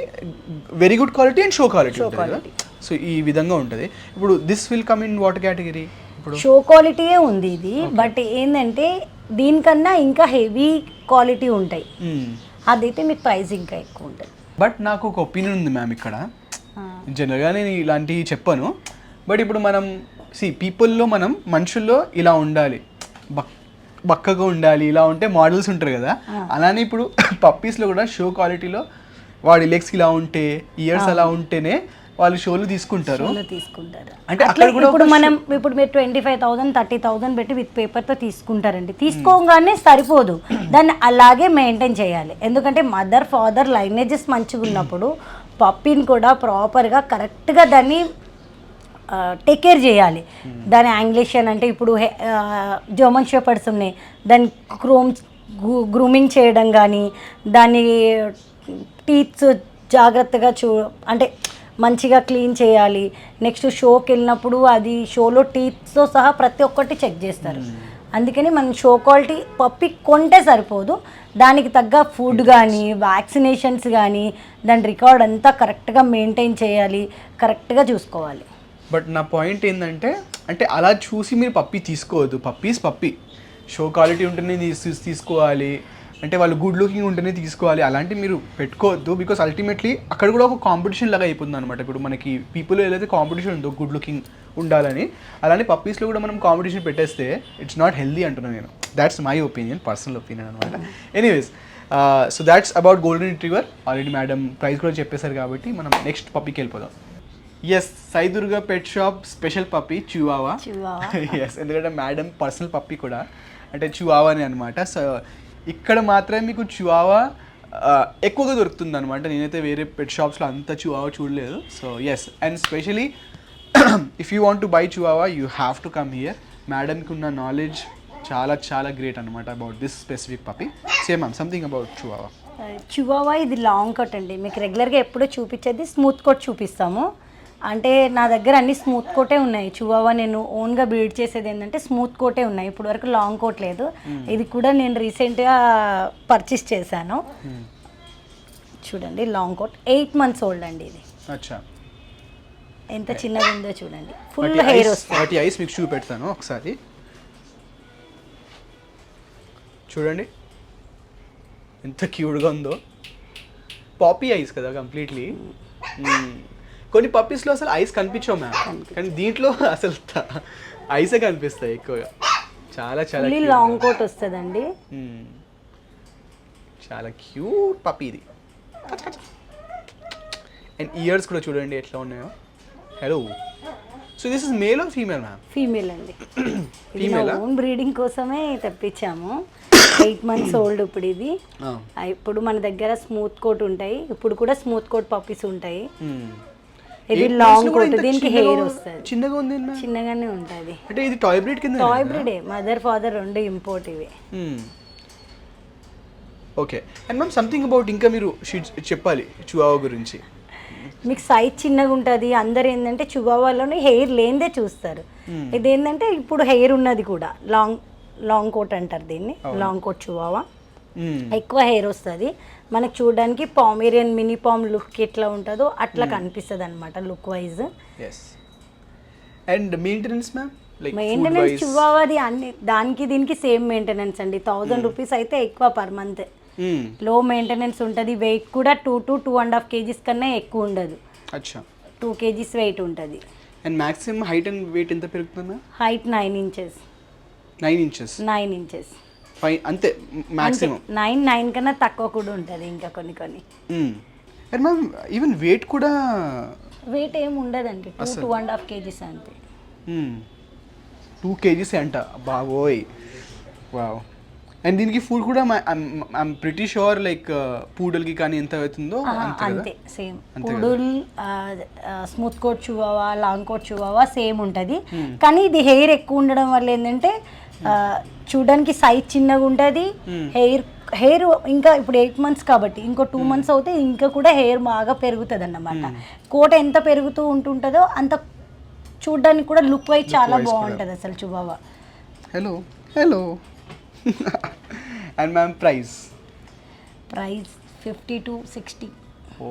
very good quality and show quality ఉంటుంది కదా. సో ఈ విధంగా ఉంటుంది. ఇప్పుడు this will come in what category? ఇప్పుడు షో క్వాలిటీయే ఉంది ఇది, బట్ ఏంటంటే దీనికన్నా ఇంకా హెవీ క్వాలిటీ ఉంటాయి. అదైతే మీకు ప్రైస్ ఇంకా ఎక్కువ ఉంటుంది. బట్ నాకు ఒక ఒపీనియన్ ఉంది మ్యామ్ ఇక్కడ. జనరల్గా నేను ఇలాంటివి చెప్పను, బట్ ఇప్పుడు మనం పీపుల్లో మనం మనుషుల్లో ఇలా ఉండాలి, బక్కగా ఉండాలి, ఇలా ఉంటే మోడల్స్ ఉంటారు కదా. అలానే ఇప్పుడు పప్పీస్లో కూడా షో క్వాలిటీలో వాడి లెగ్స్ ఇలా ఉంటే, ఇయర్స్ అలా ఉంటేనే వాళ్ళు షోలు తీసుకుంటారు. అంటే అట్లా ఇప్పుడు మనం ఇప్పుడు మీరు 25,000 30,000 పెట్టి విత్ పేపర్తో తీసుకుంటారండి. తీసుకోగానే సరిపోదు, దాన్ని అలాగే మెయింటైన్ చేయాలి. ఎందుకంటే మదర్ ఫాదర్ లైనేజెస్ మంచిగా ఉన్నప్పుడు పప్పీని కూడా ప్రాపర్గా కరెక్ట్గా దాన్ని టేక్ కేర్ చేయాలి. దాని యాంగ్లేషన్ అంటే ఇప్పుడు జర్మన్ షెపర్డ్స్ ఉన్నాయి, దాన్ని గ్రూమింగ్ చేయడం కానీ, దాని టీత్స్ జాగ్రత్తగా అంటే మంచిగా క్లీన్ చేయాలి. నెక్స్ట్ షోకి వెళ్ళినప్పుడు అది షోలో టీత్తో సహా ప్రతి ఒక్కటి చెక్ చేస్తారు. అందుకని మనం షో క్వాలిటీ పప్పి కొంటే సరిపోదు, దానికి తగ్గ ఫుడ్ కానీ వ్యాక్సినేషన్స్ కానీ దాని రికార్డ్ అంతా కరెక్ట్గా మెయింటైన్ చేయాలి, కరెక్ట్గా చూసుకోవాలి. బట్ నా పాయింట్ ఏంటంటే, అంటే అలా చూసి మీరు పప్పి తీసుకోవద్దు. పప్పి షో క్వాలిటీ ఉంటేనే తీసుకోవాలి, అంటే వాళ్ళు గుడ్ లుకింగ్ ఉంటేనే తీసుకోవాలి, అలాంటివి మీరు పెట్టుకోవద్దు. బికాస్ అల్టిమేట్లీ అక్కడ కూడా ఒక కాంపిటీషన్ లాగా అయిపోతుంది అనమాట. ఇప్పుడు మనకి పీపుల్ ఏదైతే కాంపిటీషన్ ఉందో గుడ్ లుకింగ్ ఉండాలని, అలానే పప్పీస్లో కూడా మనం కాంపిటీషన్ పెట్టేస్తే ఇట్స్ నాట్ హెల్దీ అంటున్నాను నేను. That's my opinion, personal opinion అనమాట. Anyways, so that's about golden retriever. Already madam price కూడా చెప్పేశారు కాబట్టి మనం నెక్స్ట్ పప్పీకి వెళ్ళిపోదాం. Yes, Sai Durga pet shop special puppy chihuahua. Yes, ఎందుకంటే మేడం పర్సనల్ పప్పీ కూడా, అంటే చివావానే అనమాట. సో ఇక్కడ మాత్రమే మీకు చివావా ఎక్కువగా దొరుకుతుంది అనమాట. నేనైతే వేరే పెట్ షాప్స్లో అంత చివావా చూడలేదు. So yes, and specially if you want to buy chihuahua you have to come here. మేడంకి ఉన్న నాలెడ్జ్ చాలా గ్రేట్ అనమాట about this specific puppy. Same ma'am, something about chihuahua. Chihuahua ఇది లాంగ్ కోట్ అండి. మీకు రెగ్యులర్గా ఎప్పుడూ చూపించేది స్మూత్ కోట్ చూపిస్తాము. అంటే నా దగ్గర అన్ని స్మూత్ కోటే ఉన్నాయి. చివావా నేను ఓన్గా బ్రీడ్ చేసేది ఏంటంటే స్మూత్ కోటే ఉన్నాయి. ఇప్పుడు వరకు లాంగ్ కోట్ లేదు. ఇది కూడా నేను రీసెంట్గా పర్చేస్ చేశాను. చూడండి, లాంగ్ కోట్ 8 months ఓల్డ్ అండి. ఇది ఎంత చిన్నగా ఉందో చూడండి, ఫుల్ హెయిర్ వస్తుంది. ఐస్ మీకు చూపెడతాను ఒకసారి చూడండి ఎంత క్యూట్గా ఉందో. పాపీ ఐస్ కదా కంప్లీట్లీ. కొన్ని పప్పీస్లో అసలు ఐస్ కనిపించవు మ్యామ్, కానీ దీంట్లో అసలు ఐసే కనిపిస్తాయి ఎక్కువగా. చాలా లాంగ్ కోట్ వస్తుందండి. చాలా క్యూట్ పప్పీ ఇది. అండ్ ఇయర్స్ కూడా చూడండి ఎట్లా ఉన్నాయో. Hello, so this is male or female ma'am? Female అండి. ఓన్ బ్రీడింగ్ కోసమే తెప్పించాము. 8 months ఓల్డ్ ఇప్పుడు ఇది. ఇప్పుడు మన దగ్గర స్మూత్ కోట్ ఉంటాయి, ఇప్పుడు కూడా స్మూత్ కోట్ పప్పీస్ ఉంటాయి. ఇది లాంగ్ కోట్, దీనికి హెయిర్ వస్తుంది. చిన్నగా ఉంది, చిన్నగానే ఉంటుంది. అంటే ఇది టాయ్ బ్రీడ్ కింద? టాయ్ బ్రీడే, మదర్ ఫాదర్ రెండు ఇంపోర్ట్ ఇవి. Okay. And ma'am something about ఇంకా మీరు చెప్పాలి చివావా గురించి. మీకు సైజ్ చిన్నగా ఉంటుంది. అందరు ఏంటంటే చివావాలోనే హెయిర్ లేనిదే చూస్తారు. ఇది ఏంటంటే ఇప్పుడు హెయిర్ ఉన్నది కూడా. లాంగ్ కోట్ అంటారు దీన్ని, లాంగ్ కోట్ చివావా. ఎక్కువ హెయిర్ వస్తుంది. మనకు చూడడానికి పామేరియన్ మినీ పామ్ లుక్ ఎట్లా ఉంటుందో అట్లా కనిపిస్తుంది అనమాట look wise. And maintenance ma'am? Like maintenance చివావాది అన్ని దానికి దీనికి సేమ్ మెయింటెనెన్స్ అండి. 1000 రూపీస్ అయితే ఎక్కువ పర్ మంత్. లో మెయింటెనెన్స్ ఉంటుంది. వెయిట్ కూడా 2 to 2.5 kgs కన్నా ఎక్కువ ఉండదు. అచ్చా 2 kgs వెయిట్ ఉంటుంది. And maximum height and weight ఎంత పెరుగుతుందా? Height 9 inches. 9 inches. 9 inches. అంతే మాక్సిమం. 9 కన్నా తక్కువ కూడా ఉంటుంది ఇంకా కొన్ని. అండ్ మ్యామ్ ఈవెన్ వెయిట్ కూడా వెయిట్ ఏమి ఉండదండి. 2.5 kgs అంతే. 2 kgs అంట బాబోయ్. వావ్. అండ్ దీనికి ఫుడ్ కూడా ఐఎమ్ ప్రిటీ షూర్ లైక్ పూడల్కి కానీ ఎంత అవుతుందో అంతే same. Poodle, smooth coat chihuahua, long coat chihuahua same ఉంటుంది. కానీ ఇది హెయిర్ ఎక్కువ ఉండడం వల్ల ఏంటంటే చూడడానికి సైజ్ చిన్నగా ఉంటుంది. హెయిర్ ఇంకా ఇప్పుడు 8 months కాబట్టి ఇంకో 2 months అవుతే ఇంకా కూడా హెయిర్ బాగా పెరుగుతుంది అన్నమాట. కోట ఎంత పెరుగుతూ ఉంటుంటుందో అంత చూడడానికి కూడా లుక్ వైజ్ చాలా బాగుంటుంది అసలు Chihuahua. Hello and ma'am price 50 to 60. ఓ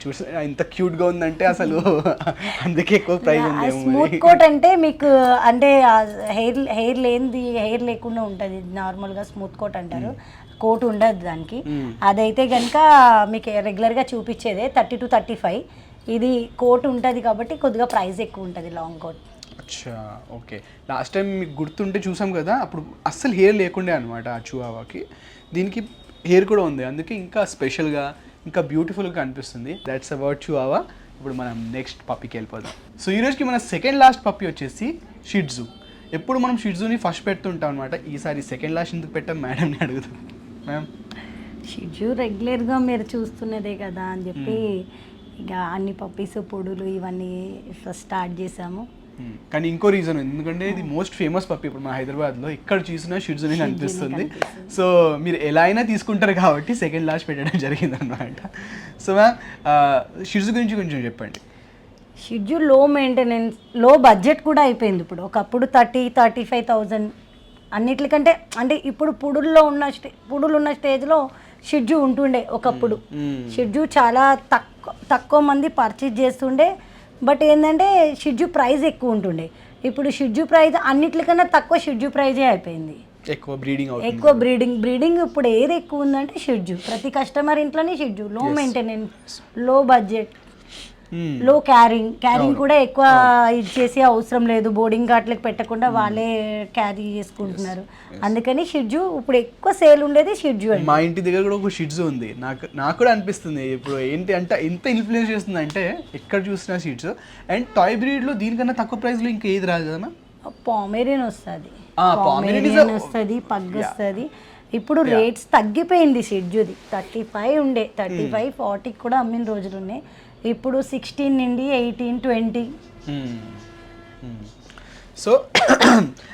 చూసి ఇంత క్యూట్గా ఉందంటే అసలు అందుకే ఎక్కువ ప్రైస్ ఉంది. స్మూత్ కోట్ అంటే మీకు అంటే హెయిర్ లేకుండా ఉంటుంది. నార్మల్గా స్మూత్ కోట్ అంటారు. కోట్ ఉండదు దానికి. అదైతే కనుక మీకు రెగ్యులర్గా చూపించేదే 30 to 35. ఇది కోట్ ఉంటుంది కాబట్టి కొద్దిగా ప్రైస్ ఎక్కువ ఉంటుంది లాంగ్ కోట్. అచ్చా ఓకే. లాస్ట్ టైం మీకు గుర్తుంటే చూసాం కదా, అప్పుడు అస్సలు హెయిర్ లేకుండే అనమాట ఆ చివావాకి. దీనికి హెయిర్ కూడా ఉంది, అందుకే ఇంకా స్పెషల్గా ఇంకా బ్యూటిఫుల్గా అనిపిస్తుంది. That's about Chihuahua. ఇప్పుడు మనం నెక్స్ట్ పప్పీకి వెళ్ళిపోదాం. సో ఈరోజుకి మన సెకండ్ లాస్ట్ పప్పీ వచ్చేసి షిట్జు. ఎప్పుడు మనం షిట్జుని ఫస్ట్ పెడుతుంటాం అనమాట. ఈసారి సెకండ్ లాస్ట్ ఎందుకు పెట్టాం మేడంని అడుగుతాం. మ్యామ్ షిట్జు రెగ్యులర్గా మీరు చూస్తున్నదే కదా అని చెప్పి ఇక అన్ని పప్పీస్ పొడులు ఇవన్నీ స్టార్ట్ చేసాము. కానీ ఇంకో రీజన్, ఎందుకంటే ఇది మోస్ట్ ఫేమస్ పప్పీ ఇప్పుడు మన హైదరాబాద్లో ఎక్కడ చూసినా షిట్జుని కనిపిస్తుంది. సో మీరు ఎలా అయినా తీసుకుంటారు కాబట్టి సెకండ్ లాస్ట్ పెట్టడం జరిగింది అనమాట. సో మ్యామ్ షిట్జు గురించి కొంచెం చెప్పండి. షిట్జు లో మెయింటెనెన్స్, లో బడ్జెట్ కూడా అయిపోయింది ఇప్పుడు. ఒకప్పుడు 30-35,000 అన్నిటికంటే అంటే ఇప్పుడు పుడులు ఉన్న స్టేజ్లో షిట్జు ఉంటుండే ఒకప్పుడు. షిట్జు చాలా తక్కువ మంది పర్చేజ్ చేస్తుండే. బట్ ఏంటంటే షిట్జు ప్రైస్ ఎక్కువ ఉంటుండే. ఇప్పుడు షిట్జు ప్రైస్ అన్నిటికన్నా తక్కువ షిట్జు ప్రైజే అయిపోయింది. ఎక్కువ బ్రీడింగ్ ఇప్పుడు ఏది ఎక్కువ ఉందంటే షిట్జు. ప్రతి కస్టమర్ ఇంట్లోనే షిట్జు. లో మెయింటెనెన్స్, లో బడ్జెట్, లో క్యారింగ్ కూడా ఎక్కువ ఇది చేసే అవసరం లేదు. బోర్డింగ్ గార్డ్లకు పెట్టకుండా వాళ్ళే క్యారీ చేసుకుంటున్నారు. అందుకని షిట్జు ఇప్పుడు ఎక్కువ సేల్ ఉండేది షిట్జు. మా ఇంటి దగ్గర కూడా ఒక షిట్జు ఉంది. నాకు కూడా అనిపిస్తుంది ఇప్పుడు ఏంటి అంటే ఎంత ఇన్ఫ్లుయెన్స్ చేస్తుంది అంటే ఎక్కడ చూసినా షిట్జు. అండ్ టాయ్ బ్రీడ్లో దీనికన్నా తక్కువ ప్రైస్లో ఇంకా ఏది రాదు కదా. పామెరియన్ వస్తుంది, పగ్ వస్తుంది. ఇప్పుడు రేట్స్ తగ్గిపోయింది షిట్జుది. 35 ఉండే, 35-40 కూడా అమ్మిన రోజులు ఉన్నాయి. ఇప్పుడు 16 నుండి 18, 20. So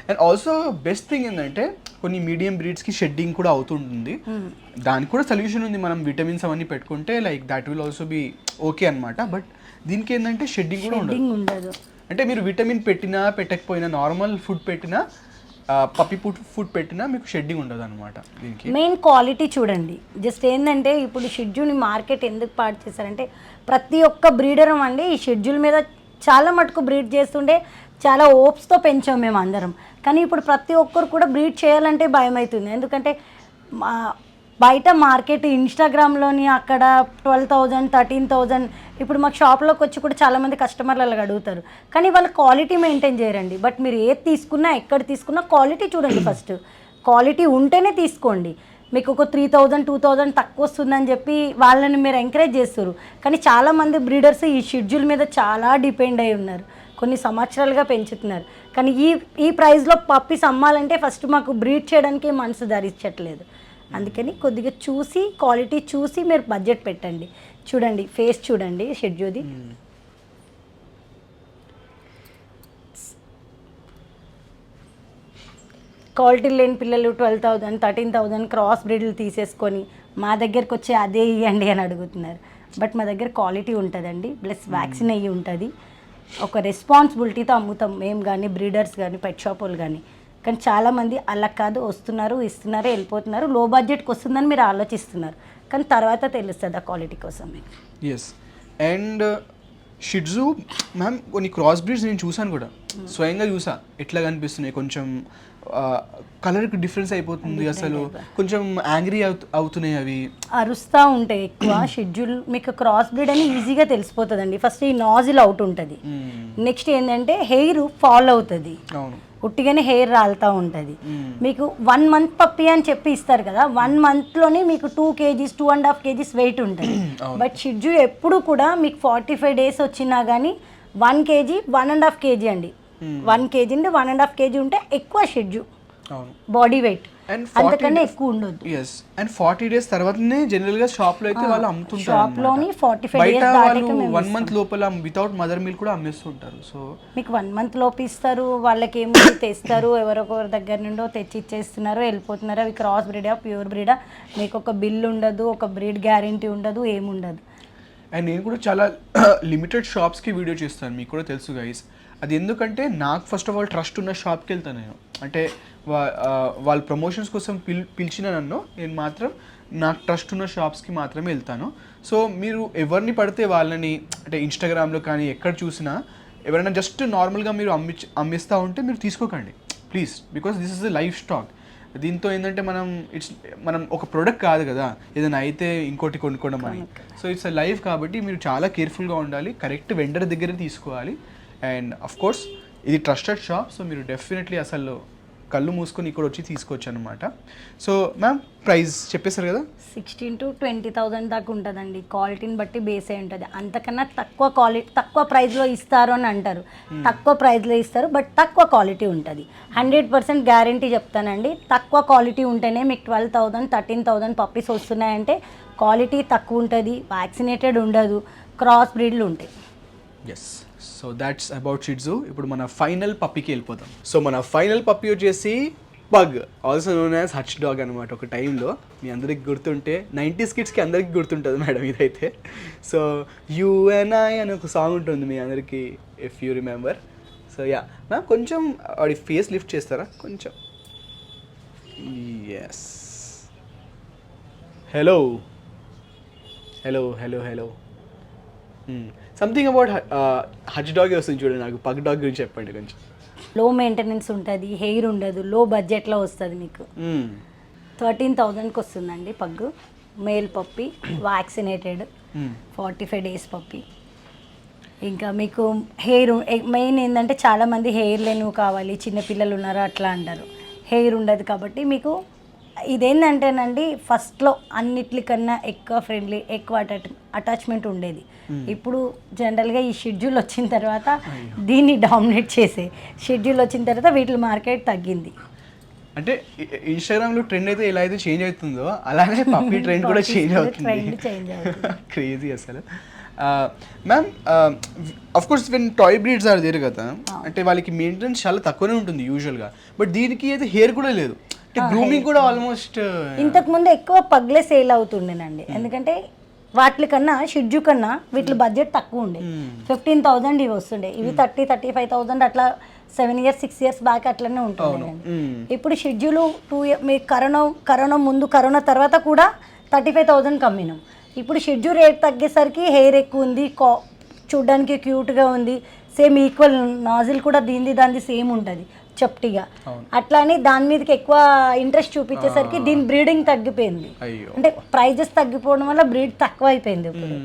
and also best thing ఏంటంటే కొన్ని మీడియం బ్రీడ్స్కి షెడ్డింగ్ కూడా అవుతుంటుంది. దానికి కూడా సొల్యూషన్ ఉంది. మనం విటమిన్స్ అవన్నీ పెట్టుకుంటే like that will also be okay అనమాట. బట్ దీనికి ఏంటంటే షెడ్డింగ్ కూడా ఉండదు. అంటే మీరు విటమిన్ పెట్టినా పెట్టకపోయినా, నార్మల్ ఫుడ్ పెట్టినా, పప్పీ ఫుడ్ పెట్టినా మీకు షెడ్డింగ్ ఉండదు అనమాట. దీనికి మెయిన్ క్వాలిటీ చూడండి. జస్ట్ ఏంటంటే ఇప్పుడు షెడ్యూల్ని మార్కెట్ ఎందుకు పాడు చేశారంటే ప్రతి ఒక్క బ్రీడర్ అండి ఈ షెడ్యూల్ మీద చాలా మటుకు బ్రీడ్ చేస్తుండే. చాలా ఓప్స్తో పెంచాం మేము అందరం. కానీ ఇప్పుడు ప్రతి ఒక్కరు కూడా బ్రీడ్ చేయాలంటే భయం అవుతుంది. ఎందుకంటే బయట మార్కెట్ ఇన్స్టాగ్రామ్లోని అక్కడ 12,000, 13,000. ఇప్పుడు మాకు షాప్లోకి వచ్చి కూడా చాలామంది కస్టమర్లు అలాగ అడుగుతారు. కానీ వాళ్ళు క్వాలిటీ మెయింటైన్ చేయరండి. బట్ మీరు ఏది తీసుకున్నా, ఎక్కడ తీసుకున్నా క్వాలిటీ చూడండి. ఫస్ట్ క్వాలిటీ ఉంటేనే తీసుకోండి. మీకు ఒక 3,000, 2,000 తక్కువ వస్తుందని చెప్పి వాళ్ళని మీరు ఎంకరేజ్ చేస్తారు. కానీ చాలామంది బ్రీడర్స్ ఈ షెడ్యూల్ మీద చాలా డిపెండ్ అయి ఉన్నారు. కొన్ని సంవత్సరాలుగా పెంచుతున్నారు. కానీ ఈ ప్రైస్లో పప్పీస్ అమ్మాలంటే ఫస్ట్ మాకు బ్రీడ్ చేయడానికి మనసు ధరించట్లేదు. అందుకని కొద్దిగా చూసి, క్వాలిటీ చూసి మీరు బడ్జెట్ పెట్టండి. చూడండి ఫేస్ చూడండి షెడ్యూది. క్వాలిటీ లేని పిల్లలు 12,000, 13,000 క్రాస్ బ్రీడ్లు తీసేసుకొని మా దగ్గరకు వచ్చి అదే ఇవ్వండి అని అడుగుతున్నారు. బట్ మా దగ్గర క్వాలిటీ ఉంటుందండి, ప్లస్ వ్యాక్సిన్ అయ్యి ఉంటుంది. ఒక రెస్పాన్సిబిలిటీతో అమ్ముతాం మేము కానీ, బ్రీడర్స్ కానీ, పెట్ షాప్ వాళ్ళు కానీ. కానీ చాలామంది అలా కాదు, వస్తున్నారు, ఇస్తున్నారు, వెళ్ళిపోతున్నారు. లో బడ్జెట్కి వస్తుందని మీరు ఆలోచిస్తున్నారు. కానీ తర్వాత తెలుస్తుంది ఆ క్వాలిటీ కోసం మీకు. ఎస్. అండ్ షిడ్జు మ్యామ్ కొన్ని క్రాస్ బ్రీడ్స్ నేను చూసాను కూడా, స్వయంగా చూసా ఎట్లా కనిపిస్తున్నాయి. కొంచెం కలర్కి డిఫరెన్స్ అయిపోతుంది, అసలు కొంచెం యాంగ్రీ అవుతున్నాయి అవి, అరుస్తూ ఉంటాయి ఎక్కువ. షెడ్యూల్ మీకు క్రాస్ బ్రీడ్ అని ఈజీగా తెలిసిపోతుందండి. ఫస్ట్ ఈ నాజిల్ అవుట్ ఉంటుంది, నెక్స్ట్ ఏంటంటే హెయిర్ ఫాల్ అవుతుంది, అవును ఉట్టిగానే హెయిర్ రాలుతూ ఉంటుంది. మీకు 1 month పప్పి అని చెప్పి ఇస్తారు కదా, 1 monthలోనే మీకు 2 kgs 2.5 kgs వెయిట్ ఉంటుంది. బట్ షిడ్జు ఎప్పుడు కూడా మీకు 45 days వచ్చినా కానీ 1 kg 1.5 kg అండి, 1 kg నుండి 1.5 kg ఉంటే ఎక్కువ షిడ్జు బాడీ వెయిట్, అంతకన్నా ఎక్కువ ఉండొద్దు. ఎస్ అండ్ 40 days తర్వాతనే జనరల్ గా షాప్ లో అయితే వాళ్ళు అమ్ముతుంటారు. షాప్ లోని 45 days దాటాక 1 month లోపల వితౌట్ మదర్ మిల్క్ కూడా అమ్మేస్తుంటారు. సో మీకు 1 month లోపు ఇస్తారు, వాళ్ళకి ఏమో తెస్తారు, ఎవరొకరి దగ్గర నుండో తెచ్చి ఇచ్చేస్తున్నారు, వెళ్ళిపోతున్నారు. అవి క్రాస్ బ్రీడా ప్యూర్ బ్రీడా మీకు ఒక బిల్ ఉండదు, ఒక బ్రీడ్ గ్యారంటీ ఉండదు, ఏముండదు. అండ్ నేను కూడా చాలా లిమిటెడ్ షాప్స్కి వీడియో చేస్తాను, మీకు కూడా తెలుసు గైస్. అది ఎందుకంటే నాకు ఫస్ట్ ఆఫ్ ఆల్ ట్రస్ట్ ఉన్న షాప్కి వెళ్తాను నేను. అంటే వాళ్ళ ప్రమోషన్స్ కోసం పిలిచిన నన్ను, నేను మాత్రం నాకు ట్రస్ట్ ఉన్న షాప్స్కి మాత్రమే వెళ్తాను. సో మీరు ఎవరిని పడితే వాళ్ళని, అంటే ఇన్స్టాగ్రామ్లో కానీ ఎక్కడ చూసినా ఎవరైనా జస్ట్ నార్మల్గా మీరు అమ్మిస్తూ ఉంటే మీరు తీసుకోకండి please, because this is the life stock. దీంతో ఏంటంటే మనం ఒక ప్రోడక్ట్ కాదు కదా, ఏదైనా అయితే ఇంకోటి కొనుక్కోవడం అని. సో ఇట్స్ అ లైఫ్ కాబట్టి మీరు చాలా కేర్ఫుల్గా ఉండాలి, కరెక్ట్ వెండర్ దగ్గర తీసుకోవాలి. అండ్ అఫ్ కోర్స్ ఇది ట్రస్టెడ్ షాప్, సో మీరు డెఫినెట్లీ అసలు కళ్ళు మూసుకొని ఇక్కడ వచ్చి తీసుకోవచ్చు అనమాట. సో మ్యామ్ ప్రైస్ చెప్పేశారు కదా, 16,000 to 20,000 దాకా ఉంటుందండి, క్వాలిటీని బట్టి బేస్ అయి ఉంటుంది. అంతకన్నా తక్కువ ప్రైస్లో ఇస్తారు అని అంటారు, తక్కువ ప్రైస్లో ఇస్తారు, బట్ తక్కువ క్వాలిటీ ఉంటుంది. 100% గ్యారంటీ చెప్తానండి, తక్కువ క్వాలిటీ ఉంటేనే మీకు 12,000 13,000 పప్పీస్ వస్తున్నాయంటే క్వాలిటీ తక్కువ ఉంటుంది, వ్యాక్సినేటెడ్ ఉండదు, క్రాస్ బ్రీడ్లు ఉంటాయి. Yes. So that's about shih tzu. ఇప్పుడు మన ఫైనల్ పప్పీకి వెళ్ళిపోతాం. సో మన ఫైనల్ పప్పీ వచ్చేసి pug, also known as hutch dog అనమాట. ఒక టైంలో మీ అందరికి గుర్తుంటే 90s కిడ్స్కి అందరికీ గుర్తుంటుంది మేడం ఇదైతే. సో యూ అండ్ ఐ అని ఒక సాంగ్ ఉంటుంది మీ అందరికీ, if you remember. So yeah ma'am కొంచెం వాడి ఫేస్ లిఫ్ట్ చేస్తారా కొంచెం. Yes. Hello hello hello hello. Something about hutch dog వస్తుంది చూడండి, నాకు పగ్ డాగ్ గురించి చెప్పండి కొంచెం. లో మెయింటెనెన్స్ ఉంటుంది, హెయిర్ ఉండదు, లో బడ్జెట్లో వస్తుంది మీకు. 13,000కి వస్తుందండి pug, male puppy, vaccinated, 45 days పప్పి. ఇంకా మీకు హెయిర్ మెయిన్ ఏంటంటే చాలామంది హెయిర్ లేనివి కావాలి, చిన్నపిల్లలు ఉన్నారు అట్లా అంటారు, హెయిర్ ఉండదు. కాబట్టి మీకు ఇదేంటంటేనండి ఫస్ట్లో అన్నిటికన్నా ఎక్కువ ఫ్రెండ్లీ, ఎక్కువ అటాచ్మెంట్ ఉండేది. ఇప్పుడు జనరల్గా ఈ షెడ్యూల్ వచ్చిన తర్వాత దీన్ని డామినేట్ చేసే షెడ్యూల్ వచ్చిన తర్వాత వీటి మార్కెట్ తగ్గింది. అంటే ఇన్స్టాగ్రామ్లో ట్రెండ్ అయితే ఎలా అయితే చేంజ్ అవుతుందో అలానే పప్పీ ట్రెండ్ కూడా చేంజ్ అవుతుంది. క్రేజీ అసలు. Ma'am of course when toy breeds are there కదా, అంటే వాళ్ళకి మెయింటెనెన్స్ చాలా తక్కువనే ఉంటుంది యూజువల్గా, బట్ దీనికి అయితే హెయిర్ కూడా లేదు, అంటే గ్రూమింగ్ కూడా ఆల్మోస్ట్. ఇంతకుముందు ఎక్కువ పగ్లే సేల్ అవుతుండేనండి, ఎందుకంటే వాటి కన్నా షిడ్జు కన్నా వీటి బడ్జెట్ తక్కువ ఉండే. 15,000 ఇవి వస్తుండే, ఇవి 30-35,000 అట్లా 7 years 6 years బ్యాక్ అట్లనే ఉంటుంది. ఇప్పుడు షెడ్యూలు 2 years మీకు కరోనా ముందు కరోనా తర్వాత కూడా 35,000 కమ్మినాం. ఇప్పుడు షెడ్యూల్ రేట్ తగ్గేసరికి హెయిర్ ఎక్కువ ఉంది, చూడ్డానికి క్యూట్గా ఉంది, సేమ్ ఈక్వల్ నాజిల్ కూడా దానిది సేమ్ ఉంటుంది చెప్టిగా. అట్లానే దాని మీదకి ఎక్కువ ఇంట్రెస్ట్ చూపించేసరికి దీని బ్రీడింగ్ తగ్గిపోయింది, అంటే ప్రైజెస్ తగ్గిపోవడం వల్ల బ్రీడ్ తక్కువ అయిపోయింది ఇప్పుడు.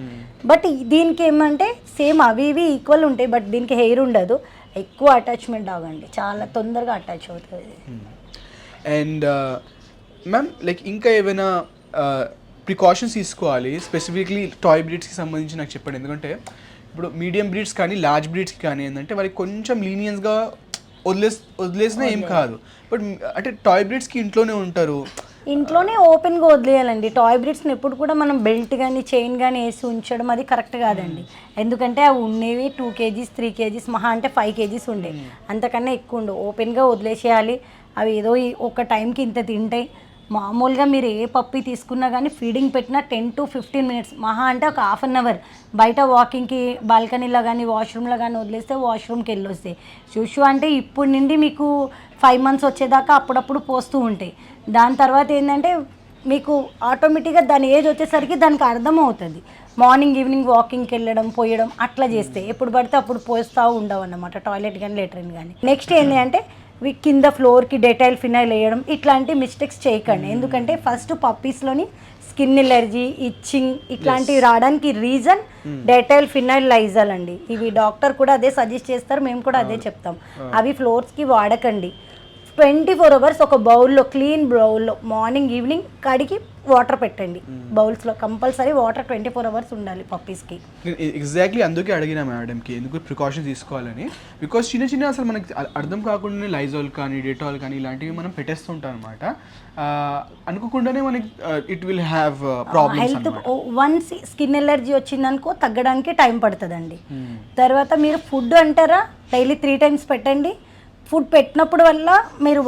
బట్ దీనికి ఏమంటే సేమ్ అవి ఇవి ఈక్వల్ ఉంటాయి, బట్ దీనికి హెయిర్ ఉండదు, ఎక్కువ అటాచ్మెంట్ డాగ్ అండి, చాలా తొందరగా అటాచ్ అవుతుంది. అండ్ మ్యామ్ లైక్ ఇంకా ఏమైనా ప్రికాషన్స్ తీసుకోవాలి స్పెసిఫిక్లీ టాయ్ బ్రీడ్స్కి సంబంధించి నాకు చెప్పండి. ఎందుకంటే ఇప్పుడు మీడియం బ్రీడ్స్ కానీ లార్జ్ బ్రీడ్స్కి కానీ ఏంటంటే వాళ్ళకి కొంచెం లీనియన్స్గా వదిలేసినా ఏం కాదు, బట్ అంటే టాయ్ బ్రీడ్స్కి ఇంట్లోనే ఉంటారు, ఇంట్లోనే ఓపెన్గా వదిలేయాలండి. టాయ్ బ్రీడ్స్ని ఎప్పుడు కూడా మనం బెల్ట్ కానీ చైన్ కానీ వేసి ఉంచడం అది కరెక్ట్ కాదండి. ఎందుకంటే అవి ఉండేవి 2 kgs 3 kgs మహా అంటే 5 kgs ఉండేవి, అంతకన్నా ఎక్కువ ఉండవు. ఓపెన్గా వదిలేసేయాలి, అవి ఏదో ఒక టైంకి ఇంత తింటాయి. మామూలుగా మీరు ఏ పప్పి తీసుకున్నా కానీ ఫీడింగ్ పెట్టినా 10 to 15 minutes మహా అంటే ఒక 1/2 hour బయట వాకింగ్కి బాల్కనీలో కానీ వాష్రూమ్లో కానీ వదిలేస్తే వాష్రూమ్కి వెళ్ళి వస్తాయి. చూసు అంటే ఇప్పుడు నుండి మీకు 5 months వచ్చేదాకా అప్పుడప్పుడు పోస్తూ ఉంటాయి. దాని తర్వాత ఏంటంటే మీకు ఆటోమేటిక్గా దాని ఏజ్ వచ్చేసరికి దానికి అర్థమవుతుంది. మార్నింగ్ ఈవినింగ్ వాకింగ్కి వెళ్ళడం పోయడం అట్లా చేస్తే ఎప్పుడు పడితే అప్పుడు పోస్తూ ఉండవు అన్నమాట, టాయిలెట్ కానీ లెట్రిన్ కానీ. నెక్స్ట్ ఏంటి అంటే కింద ఫ్లోర్కి డెటాయిల్ ఫినాయిల్ వేయడం, ఇట్లాంటి మిస్టేక్స్ చేయకండి. ఎందుకంటే ఫస్ట్ పప్పీస్లోని స్కిన్ ఎలర్జీ, ఇచ్చింగ్ ఇట్లాంటివి రావడానికి రీజన్ డెటాయిల్ ఫినాయిల్ లైజాల్ అండి. ఇవి డాక్టర్ కూడా అదే సజెస్ట్ చేస్తారు, మేము కూడా అదే చెప్తాం. అవి ఫ్లోర్స్కి వాడకండి. 24 hours ఒక బౌల్లో, క్లీన్ బౌల్లో మార్నింగ్ ఈవినింగ్ కడిగి వాటర్ పెట్టండి. బౌల్స్లో కంపల్సరీ వాటర్ 24 hours ఉండాలి పప్పీస్కి. ఎగ్జాక్ట్లీ అందుకే అడిగినా మేడంకి ఎందుకు ప్రికాషన్ తీసుకోవాలని. బికాస్ చిన్న చిన్న అసలు మనకి అర్థం కాకుండానే లైజాల్ కానీ డెటాల్ కానీ ఇలాంటివి మనం పెట్టేస్తుంటాం అనమాట. అనుకోకుండానే మనకి it will have problems. Health once skin allergy వచ్చిందనుకో తగ్గడానికి టైం పడుతుందండి. తర్వాత మీరు ఫుడ్ అంటారా డైలీ 3 times పెట్టండి. ఫుడ్ పెట్టినప్పుడు వల్ల మీరు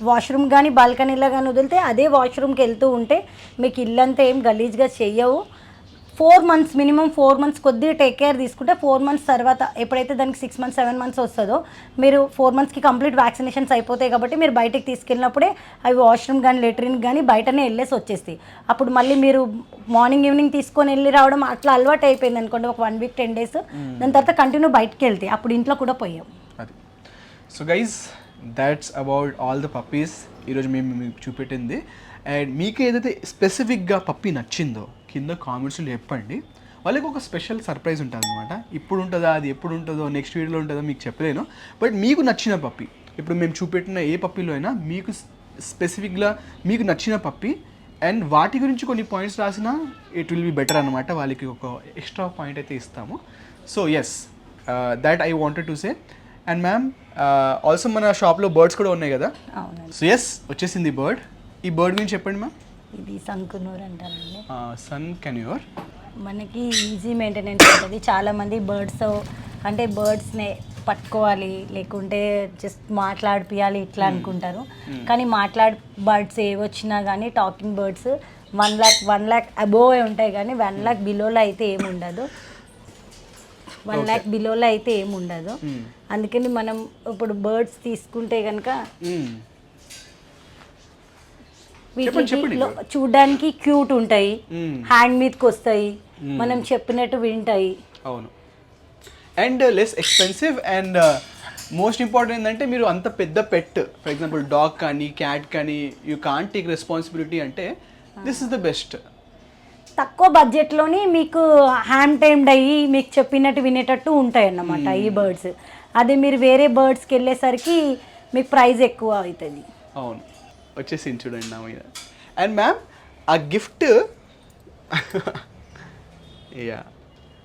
వాష్రూమ్ కానీ బాల్కనీలో కానీ వదిలితే అదే వాష్రూమ్కి వెళ్తూ ఉంటే మీకు ఇల్లంతా ఏం గలీజ్గా చెయ్యవు. 4 months మినిమం 4 months కొద్దిగా టేక్ కేర్ తీసుకుంటే 4 months తర్వాత ఎప్పుడైతే దానికి 6 months 7 months వస్తుందో మీరు 4 monthsకి కంప్లీట్ వ్యాక్సినేషన్స్ అయిపోతాయి కాబట్టి మీరు బయటకు తీసుకెళ్ళినప్పుడే అవి వాష్రూమ్ కానీ లెట్రిన్ కానీ బయటనే వెళ్ళేసి వచ్చేస్తాయి. అప్పుడు మళ్ళీ మీరు మార్నింగ్ ఈవినింగ్ తీసుకొని వెళ్ళి రావడం అట్లా అలవాటు అయిపోయింది అనుకోండి, ఒక 1 week 10 days, దాని తర్వాత కంటిన్యూ బయటకు వెళ్తాయి, అప్పుడు ఇంట్లో కూడా పోయాం. So guys that's about all the puppies ఈరోజు మేము మీకు చూపెట్టింది. అండ్ మీకు ఏదైతే స్పెసిఫిక్గా పప్పీ నచ్చిందో కింద కామెంట్స్లో చెప్పండి. వాళ్ళకి ఒక స్పెషల్ సర్ప్రైజ్ ఉంటుంది అనమాట. ఇప్పుడు ఉంటుందా, అది ఎప్పుడు ఉంటుందో, నెక్స్ట్ వీడియోలో ఉంటుందో మీకు చెప్పలేను. బట్ మీకు నచ్చిన పప్పీ, ఇప్పుడు మేము చూపెట్టిన ఏ పప్పీలో అయినా మీకు స్పెసిఫిక్గా మీకు నచ్చిన పప్పీ అండ్ వాటి గురించి కొన్ని పాయింట్స్ రాసినా ఇట్ విల్ బి బెటర్ అనమాట. వాళ్ళకి ఒక ఎక్స్ట్రా పాయింట్ అయితే ఇస్తాము. So yes, that I wanted to say. And ma'am also మన షాప్లో బర్డ్స్ కూడా ఉన్నాయి కదా. సో ఎస్, వచ్చేసింది బర్డ్. ఈ బర్డ్ గురించి చెప్పండి మ్యామ్. ఇది సంకునూర్ అంటారండి. Sun conure. మనకి ఈజీ మెయింటెనెన్స్ ఉంటుంది. చాలామంది బర్డ్స్ని పట్టుకోవాలి లేకుంటే జస్ట్ మాట్లాడిపియాలి ఇట్లా అనుకుంటారు. కానీ బర్డ్స్ ఏవి వచ్చినా కానీ టాకింగ్ బర్డ్స్ 1 lakh అబోవ్ ఉంటాయి, కానీ 1 lakh బిలోలో అయితే ఏమి ఉండదు. 1 lakh బిలోలో అయితే ఏమి ఉండదు. అందుకని మనం ఇప్పుడు బర్డ్స్ తీసుకుంటే కనుక చూడడానికి క్యూట్ ఉంటాయి, హ్యాండ్ మీదకి వస్తాయి, మనం చెప్పినట్టు వింటాయి. అవును, and less expensive. And most important ఏంటంటే మీరు అంత పెద్ద పెట్, ఫర్ ఎగ్జాంపుల్ డాగ్ కానీ క్యాట్ కానీ యూ కాంట్ టేక్ రెస్పాన్సిబిలిటీ అంటే దిస్ ఇస్ ద బెస్ట్. తక్కువ బడ్జెట్లోని మీకు హ్యాండ్ టైమ్డ్ అయ్యి మీకు చెప్పినట్టు వినేటట్టు ఉంటాయి అన్నమాట ఈ బర్డ్స్. అదే మీరు వేరే బర్డ్స్కి వెళ్ళేసరికి మీకు ప్రైస్ ఎక్కువ అవుతుంది. అవును, వచ్చేసి చూడండి నా మీద. అండ్ మ్యామ్ ఆ గిఫ్ట్ యా,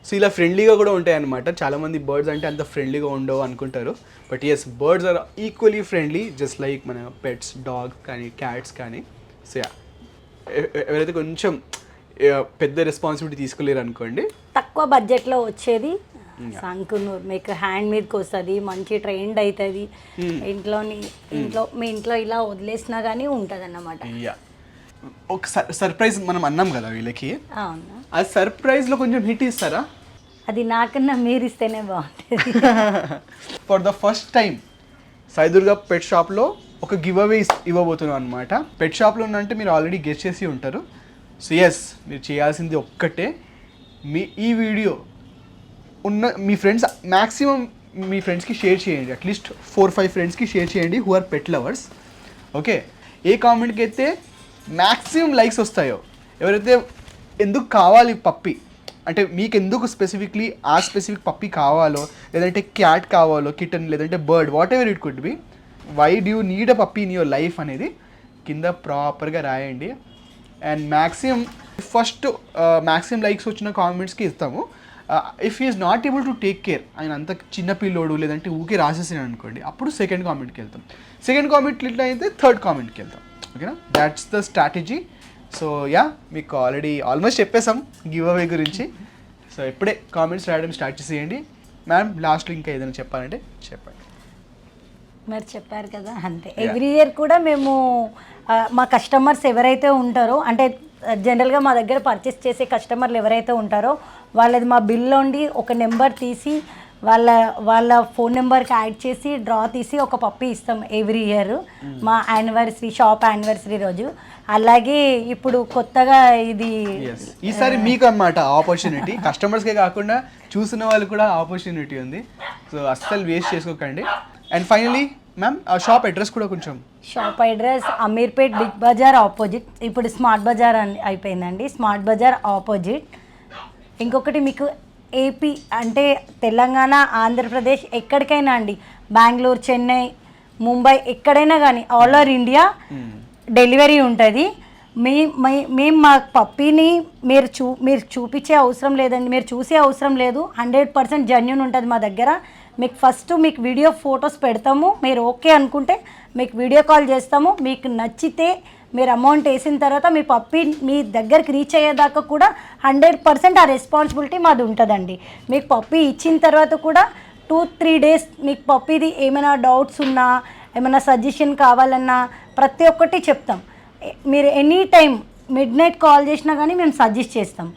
సో ఇలా ఫ్రెండ్లీగా కూడా ఉంటాయి అన్నమాట. చాలామంది బర్డ్స్ అంటే అంత ఫ్రెండ్లీగా ఉండవు అనుకుంటారు, but yes, birds are equally friendly just like మన పెట్స్, డాగ్స్ కానీ క్యాట్స్ కానీ. సో యా, ఎవరైతే కొంచెం పెద్ద రెస్పాన్సిబిలిటీ తీసుకోలేరు అనుకోండి, తక్కువ బడ్జెట్లో వచ్చేది సంకునూర్. మీకు హ్యాండ్ మీదకి వస్తుంది, మంచి ట్రైండ్ అవుతుంది. మీ ఇంట్లో ఇలా వదిలేసినా కానీ ఉంటుంది అన్నమాట. ఒక సర్ప్రైజ్ మనం అన్నాం కదా వీళ్ళకి, అవును, ఆ సర్ప్రైజ్లో కొంచెం హిట్ ఇస్తారా? అది నాకన్నా మీరు ఇస్తేనే బాగుంటుంది. For the first time Saidurga పెట్ షాప్లో ఒక గివ్ అవే ఇవ్వబోతున్నాం అనమాట. పెట్ షాప్లో ఉన్నంటే మీరు ఆల్రెడీ గెస్ట్ చేసి ఉంటారు. సో ఎస్, మీరు చేయాల్సింది ఒక్కటే, ఈ వీడియో ఉన్న మీ ఫ్రెండ్స్ మ్యాక్సిమం మీ ఫ్రెండ్స్కి షేర్ చేయండి. అట్లీస్ట్ 4-5 ఫ్రెండ్స్కి షేర్ చేయండి who are pet lovers. Okay, ఏ కామెంట్కి అయితే మ్యాక్సిమం లైక్స్ వస్తాయో, ఎవరైతే ఎందుకు కావాలి పప్పీ అంటే మీకు ఎందుకు స్పెసిఫిక్లీ ఆ స్పెసిఫిక్ పప్పీ కావాలో, లేదంటే క్యాట్ కావాలో, కిటన్, లేదంటే bird, whatever it could be, why do you need a puppy in your life అనేది కింద ప్రాపర్గా రాయండి. అండ్ మ్యాక్సిమం లైక్స్ వచ్చిన కామెంట్స్కి ఇస్తాము. If is not able to take care, ఆయన అంత చిన్న పిల్లోడు లేదంటే ఊకే రాసేసాను అనుకోండి, అప్పుడు సెకండ్ కామెంట్కి వెళ్తాం. సెకండ్ కామెంట్ ఇట్లా అయితే థర్డ్ కామెంట్కి వెళ్తాం. ఓకేనా, that's the strategy. So yeah, మీకు ఆల్మోస్ట్ చెప్పేసాం గివ్ అవే గురించి. సో ఇప్పుడే కామెంట్స్ రాయడం స్టార్ట్ చేసేయండి. మ్యామ్ లాస్ట్లో ఇంకా ఏదైనా చెప్పాలంటే చెప్పండి. మరి చెప్పారు కదా, అంతే. ఎవ్రీ ఇయర్ కూడా మేము మా కస్టమర్స్ ఎవరైతే ఉంటారో, అంటే జనరల్గా మా దగ్గర పర్చేస్ చేసే కస్టమర్లు ఎవరైతే ఉంటారో వాళ్ళది మా బిల్లో ఉండి ఒక నెంబర్ తీసి వాళ్ళ ఫోన్ నెంబర్కి యాడ్ చేసి డ్రా తీసి ఒక పప్పీ ఇస్తాం ఎవ్రీ ఇయర్ మా యానివర్సరీ, షాప్ యానివర్సరీ రోజు. అలాగే ఇప్పుడు కొత్తగా ఇది ఈసారి మీకు అన్నమాట ఆపర్చునిటీ, కస్టమర్స్కే కాకుండా చూసిన వాళ్ళు కూడా ఆపర్చునిటీ ఉంది. సో అస్సలు వేస్ట్ చేసుకోకండి. అండ్ ఫైనలీ మ్యామ్ ఆ షాప్ అడ్రస్ కూడా కొంచెం. Shop address Ameerpet Big Bazaar opposite, ఇప్పుడు స్మార్ట్ బజార్ అని అయిపోయిందండి, స్మార్ట్ బజార్ ఆపోజిట్. ఇంకొకటి మీకు ఏపీ అంటే తెలంగాణ, ఆంధ్రప్రదేశ్ ఎక్కడికైనా అండి, బెంగళూరు, చెన్నై, ముంబై ఎక్కడైనా కానీ ఆల్ ఓవర్ ఇండియా డెలివరీ ఉంటుంది. మేము మా పప్పీని మీరు చూపించే అవసరం లేదండి, మీరు చూసే అవసరం లేదు. 100% జెన్యూన్ ఉంటుంది మా దగ్గర. మీకు ఫస్ట్ మీకు వీడియో ఫొటోస్ పెడతాము, మీరు ఓకే అనుకుంటే మీకు వీడియో కాల్ చేస్తాము. మీకు నచ్చితే మీరు అమౌంట్ వేసిన తర్వాత మీ పప్పీ మీ దగ్గరికి రీచ్ అయ్యేదాకా కూడా 100% ఆ రెస్పాన్సిబిలిటీ మాది ఉంటుందండి. మీకు పప్పీ ఇచ్చిన తర్వాత కూడా 2-3 డేస్ మీకు పప్పీది ఏమైనా డౌట్స్ ఉన్నా, ఏమైనా సజెషన్ కావాలన్నా ప్రతి ఒక్కటి చెప్తాం. మీరు ఎనీ టైం మిడ్నైట్ కాల్ చేసినా కానీ మేము సజెస్ట్ చేస్తాం.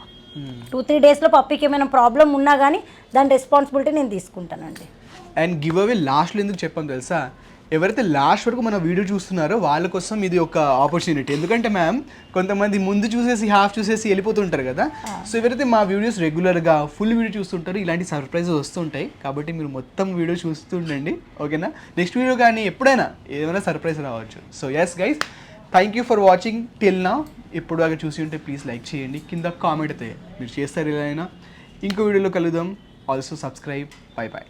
2-3 డేస్లో పప్పీకి ఏమైనా ప్రాబ్లం ఉన్నా కానీ దాని రెస్పాన్సిబిలిటీ నేను తీసుకుంటానండి. అండ్ గివ్ అవే లాస్ట్లో ఎందుకు చెప్పాను తెలుసా, ఎవరైతే లాస్ట్ వరకు మన వీడియో చూస్తున్నారో వాళ్ళ కోసం ఇది ఒక ఆపర్చునిటీ. ఎందుకంటే మ్యామ్ కొంతమంది ముందు చూసేసి హాఫ్ చూసేసి వెళ్ళిపోతుంటారు కదా. సో ఎవరైతే మా వీడియోస్ రెగ్యులర్గా ఫుల్ వీడియో చూస్తుంటారో ఇలాంటి సర్ప్రైజెస్ వస్తుంటాయి. కాబట్టి మీరు మొత్తం వీడియో చూస్తుండండి, ఓకేనా. నెక్స్ట్ వీడియో కానీ ఎప్పుడైనా ఏదైనా సర్ప్రైజ్ రావచ్చు. So yes guys, thank you for watching till నా. ఇప్పుడు దాకా చూసి ఉంటే ప్లీజ్ లైక్ చేయండి, కింద కామెంట్ అయితే మీరు చేస్తారు. ఇలా అయినా ఇంకో వీడియోలో కలుద్దాం. Also subscribe. Bye bye.